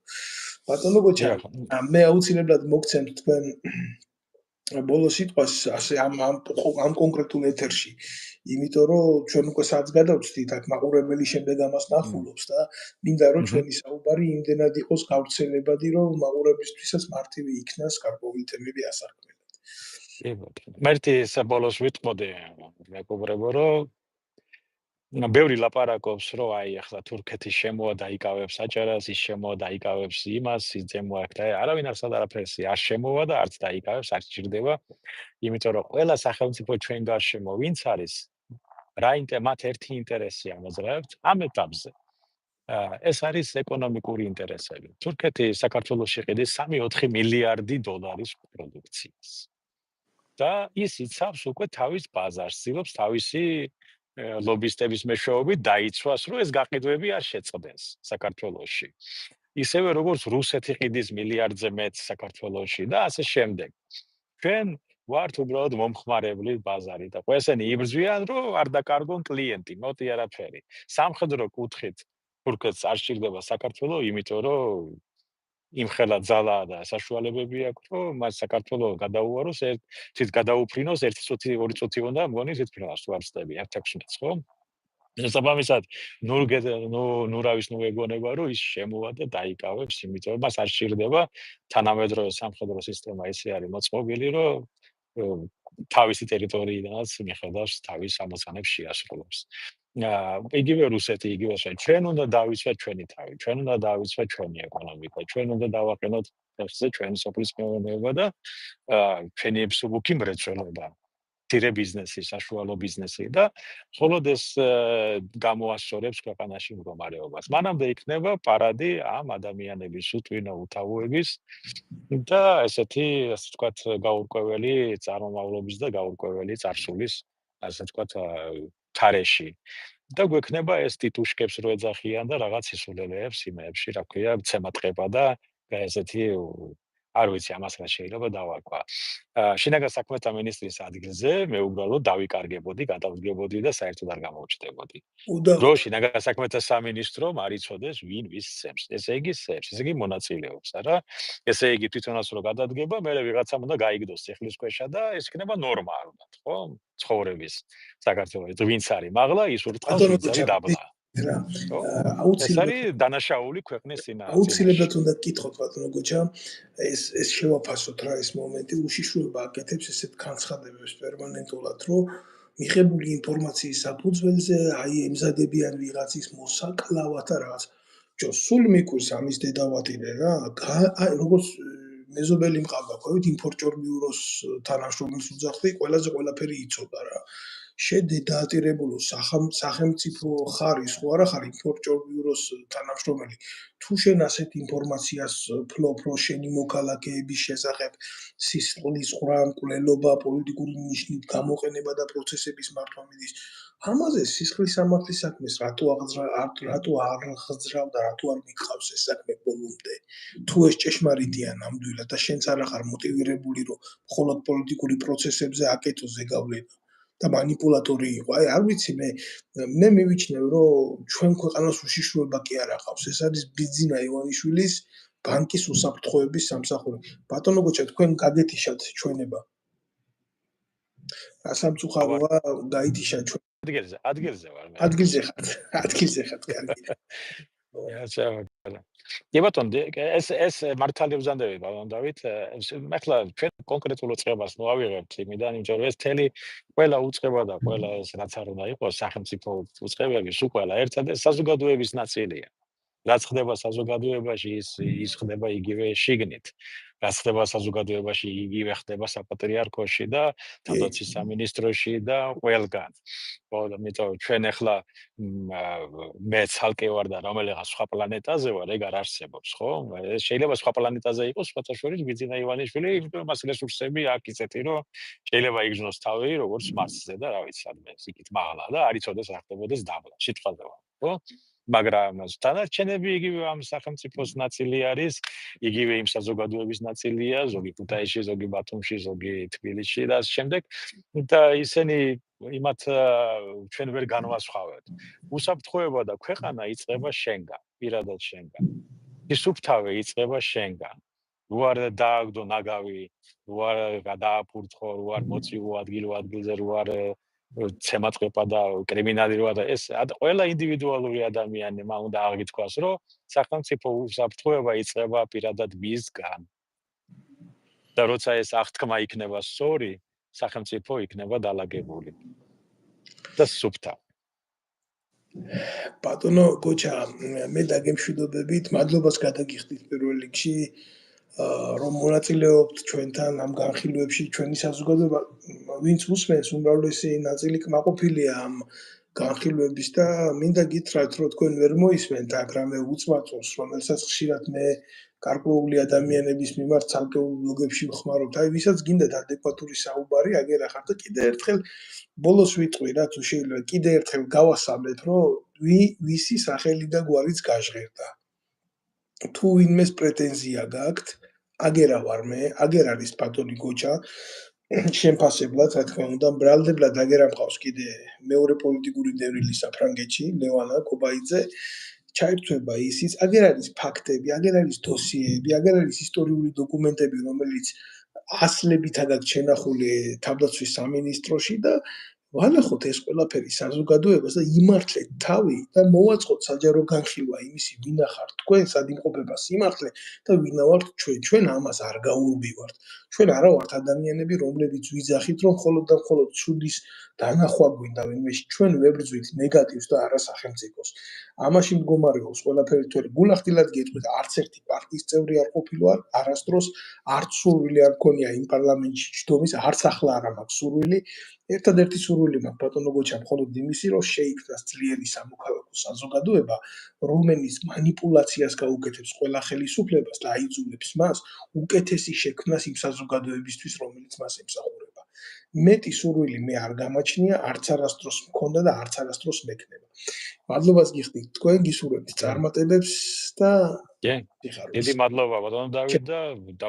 ბატონო გოჩა, მე აუცილებლად მოგცემთ თქვენ ბოლო სიტყვას ასე ამ კონკრეტულ ეთერში, იმიტომ რომ ჩვენ უკვე საათს გადავწვდით, აქ მაყურებელი შემდეგ ამას ნახულობს და მინდა რომ ჩვენი საუბარი იმდენად იყოს გავრცელებადი, რომ მაყურებლისთვისაც მარტივი იქნას გარკვეული თემები ასარქმელად. მერტი საბოლოს ვიტყოდი, მეგობრებო, რომ ბევრი ლაპარაკობს, რომ აი ახლა თურქეთის შემოა დაიკავებს აჭარას, ის შემოა დაიკავებს იმას, ის ზემო აქ და არავინ არაფერს არ შემოა და არც დაიკავებს, არ სჭირდება, იმიტომ რომ ყველა სახელმწიფო ჩვენ გარშემო ვინც არის, მათ ერთი ინტერესი ამოძრავებთ ამ ეტაპზე. ეს არის ეკონომიკური ინტერესები. თურქეთი საქართველოში ყიდის 3-4 მილიარდი დოლარის პროდუქციას. და ის იცავს უკვე თავის ბაზარს, ცდილობს თავისი ლობისტების მეშვეობით დაიცვას, რომ ეს გაყიდვები არ შეწყდეს საქართველოში. ისევე როგორც რუსეთი ყიდის მილიარდზე მეტ საქართველოში და ასე შემდეგ. ჩვენ ვართ უბრალოდ მომხმარებლი ბაზარი და ყველასენი იბრძვიან, რომ არ დაკარგონ კლიენტი, მოტი არაფერი. სამხედრო კუთხით თურქეთს არ სჭირდება საქართველო, იმიტომ რომ იმხელა ძალა და საშუალებები აქვს, რომ მას საქართველო გადაუაროს, თვით გადაუფრინოს 1 წუთი, 2 წუთი უნდა მგონი თვითმფრინავს თუ არ ვცდები 16-ს, ხო? შესაბამისად, ნურავის ეგონება, რომ ის შემოვა და დაიკავებს, იმიტომ რომ მას არ სჭირდება თანამედროვე სამხედრო სისტემა ისე არის მოწყობილი, რომ თავისი ტერიტორიიდანაც მიხედავს თავის ამოცანებს შეასრულებს. იგივე რუსეთი, იგივე ჩვენ უნდა დავიცვათ ჩვენი თავი, ჩვენ უნდა დავიცვათ ჩვენი ეკონომიკა, ჩვენ უნდა დავაყენოთ ჩვენი სოფლის მეურნეობა და ჩვენი მსუბუქი მრეწველობა. მცირე ბიზნესი, საშუალო ბიზნესი და მხოლოდ ეს გამოასწორებს ქვეყანაში მდგომარეობას. მანამდე იქნება პარადი ამ ადამიანების უთვინო უთავოების და ესეთი, ასე ვთქვათ, გაურკვეველი წარმომავლობის და გაურკვეველი წარსულის, ასე ვთქვათ, თარეში. და გვექნება ეს ტიტუშკებს რო ეძახიან და რაღაც ისულელეებს იმეებში, რა ქვია, ცემატყება და ესეთი არ ვიცი ამას რა შეიძლება დავარქვა. შინაგან საქმეთა მინისტრის ადგილზე მე უბრალოდ დავიკარგებოდი, გადავდგებოდი და საერთოდ არ გამოვჩნდებოდი. რო შინაგან საქმეთა სამინისტრომ არ იცოდეს ვინ ვის სცემს. ესე იგი სცემს, ესე იგი მონაწილეობს, არა? ესე იგი თვითონაც რო გადადგება, მე ვიღაცამ უნდა გაიგდოს ციხლისქვეშა და ეს იქნება ნორმა ალბათ, ხო? ცხოვრების საქართველოს ვინც არის მაღლა, ის ურტყავს ვინც არის დაბლა. რა ეს არის დანაშაული ქვეყნის წინააღმდეგ. აუცილებლად უნდა გკითხოთ ბატონო გოჩა, ეს შევაფასოთ რა ეს მომენტი, უშიშროება აკეთებს ესეთ განცხადებებს პერმანენტულად, რომ მიღებული ინფორმაციის საფუძველზე აი ემზადებიან ვიღაცის მოსაკლავად და რაღაც. სულ მიკვირს ამის დედავატირე რა, როგორც მეზობელი მყავდა, ყვევით ინფორტიორ ბიუროს თანამშრომელს უძახდი, ყველაზე ყველაფერი იცოდა რა. შედედაატირებულო სახელმწიფო ხარის ხო არა ხარ ინფორტიორ ბიუროს თანამშრომელი. თუ შენ ასეთ ინფორმაციას ფლობ, რომ შენი მოქალაქეების შესახებ სისხლის ღვრა, მკვლელობა, პოლიტიკური ნიშნით გამოყენება და პროცესების მართვა მიდის, ამაზე სისხლის სამართლის საქმეს რატო არ ხძრავ და რატო არ მიყავს ეს საქმე ბოლომდე? თუ ეს ჭეშმარიტია ნამდვილად და შენც არ ახარ მოტივირებული, რომ მხოლოდ პოლიტიკური პროცესებზე აკეთო ზეგავლენა და манипуляტორი იყო. აი არ ვიცი მე მივიჩნევ რომ ჩვენ ქვეყანას უშიშროება კი არ ახავს. ეს არის ბიძინა ივანიშვილის ბანკის უსაფრთხოების სამსახური. ბატონო გოჩა თქვენ გაგეთიშათ ჩვენება. რა სამწუხაროა გაითიშა ჩვენ. ადგილზე ვარ მე. ადგილზე ხართ, კარგი. კი ბატონო, ეს მართალი ბრძანდები ბატონ დავით, ახლა ჩვენ კონკრეტულ უწყებას მოვავიღებთ იმიდან, იმიტომ რომ ეს თელი ყველა უწყება და ყველა ეს რაც არ უნდა იყოს სახელმწიფო უწყებები, სულ ყველა ერთად საზოგადოების ნაწილია. რაც ხდება საზოგადოებაში, ის ხდება იგივე შიგნით. რაც ხდება საზოგადოებაში, იგივე ხდება საპატრიარქოში და თავდაცვის სამინისტროში და ყველგან. იმიტომ ჩვენ ახლა მე ცალკე ვარ და რომელიღაც სხვა პლანეტაზე ვარ, ეგ არ არსებობს, ხო? შეიძლება სხვა პლანეტაზე იყოს, სხვათა შორის ბიძინა ივანიშვილი, იმიტომ მას რესურსები აქვს ისეთი, რომ შეიძლება იგრძნოს თავი როგორც მარსზე და რა ვიცი, სადმე იქით მაღლა და არ იცოდეს რა ხდებოდეს დაბლა, სიტყვაზე ვარ, ხო? მაგრამ დანარჩენები იგივე ამ სახელმწიფოს ნაწილი არის, იგივე იმ საზოგადოების ნაწილია, ზოგი ქუთაისში, ზოგი ბათუმში, ზოგი თბილისში და ამ შემდეგ და ისინი იმათ ჩვენ ვერ განვასხვავებთ. უსაფრთხოება და ქვეყანა იწყება შენგან, პირადად შენგან. ისუფთავე იწყება შენგან. რო არ დააგდო ნაგავი, რო არ გადააფურთხო, რო არ მოწიო ადგილზე, რო არ ცემატყება და კრიმინალი როა და ეს ყველა ინდივიდუალური ადამიანმა უნდა აღიქواس, რომ სახელმწიფო უსაფრთხოება იწყება პირადად მისგან. და როცა ეს აღთქმა იქნება სწორი, სახელმწიფო იქნება დალაგებული. და სუფთა. ბატონო გოჩა, მე დაგემშვიდობებით, მადლობას გადაგიხდით პირველ რიგში, რომ მონაწილეობთ ჩვენთან ამ განხილვებში, ჩვენი საზოგადოება, ვინც უსმენს, უმრავლესი ნაწილი კმაყოფილია ამ განხილვების და მინდა გითხრათ, რომ თქვენ ვერ მოისმენთ აქ რამე უწმაწოს, რომელსაც ხშირად მე გარკვეული ადამიანების მიმართ ცალკეულ ბლოგებში ვხმარობთ. აი, ვისაც გინდათ ადეკვატური საუბარი, აგერ ახარ და კიდე ერთხელ ბოლოს ვიტყვი რა, თუ შეიძლება კიდე ერთხელ გავასწავლეთ, რომ ვისი სახელი და გვარიც გაჟღერდა. თუ ვინმეს პრეტენზია გაქვთ, აგერა ვარ მე, აგერ არის ბატონი გოჩა, შემფასებლად, რა თქმა უნდა, ბრალდებლად აგერა მყავს კიდე მეორე პოლიტიკური დევრილი საფრანგეთში, ლევანა კობაიძე, ჩაირთვება ისიც, აგერ არის ფაქტები, აგერ არის დოსიეები, აგერ არის ისტორიული დოკუმენტები, რომელიც ასლებით აქვს შენახული თავდაცვის სამინისტროში და ვალახოთ ეს ყველაფერი საზოგადოებას და იმართლეთ თავი და მოვაწყოთ საჯარო განხილვა იმისი ვინა ხართ თქვენ, სად იმყოფება სიმართლე და ვინა ვართ ჩვენ. ჩვენ ამას არ გაურბივართ. ჩვენ არა ვართ ადამიანები, რომლებიც ვიძახით, რომ მხოლოდ და მხოლოდ ცუდის დანახვა გვინდა ვინმეში. ჩვენ ვებრძვით ნეგატივს და არა სახელმწიფოს. ამაში მდგომარეობს ყველაფერი თორე გულახდილად გეტყვით, არც ერთი პარტიის წევრი არ ყოფილვარ, არასდროს არც სურვილი არ მქონია იმ პარლამენტში ჯდომის, არც ახლა არ მაქვს სურვილი. ერთადერთი სურვილი მაქვს ბატონო გოჩა მხოლოდ იმისი, რომ შეიქმნას ძლიერი სამოქალაქო საზოგადოება, რომელიც манипуляციას გაუკეთებს ყველა ხელისუფლებას და აიძულებს მას უკეთესი შექმნას იმ საზოგადოებისთვის, რომელიც მას ემსახურება. მეტი სურვილი მე არ გამაჩნია, არც არასდროს მქონდა და არც არასდროს მექნება. მადლობას გიხდით თქვენ, გისურვებთ წარმატებებს და კი. სიხარულს. დიდი მადლობა ბატონო დავით და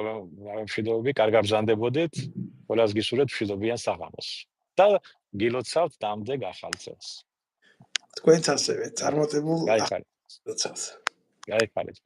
მშვიდობები, კარგ გაბრძანდებოდეთ. ყველას გისურვებთ მშვიდობიან საღამოს. და გილოცავთ დამდეგ ახალ წელს. თქვენც ასევე წარმატებულ გაიხარეთ. როცავს. გაიხარეთ.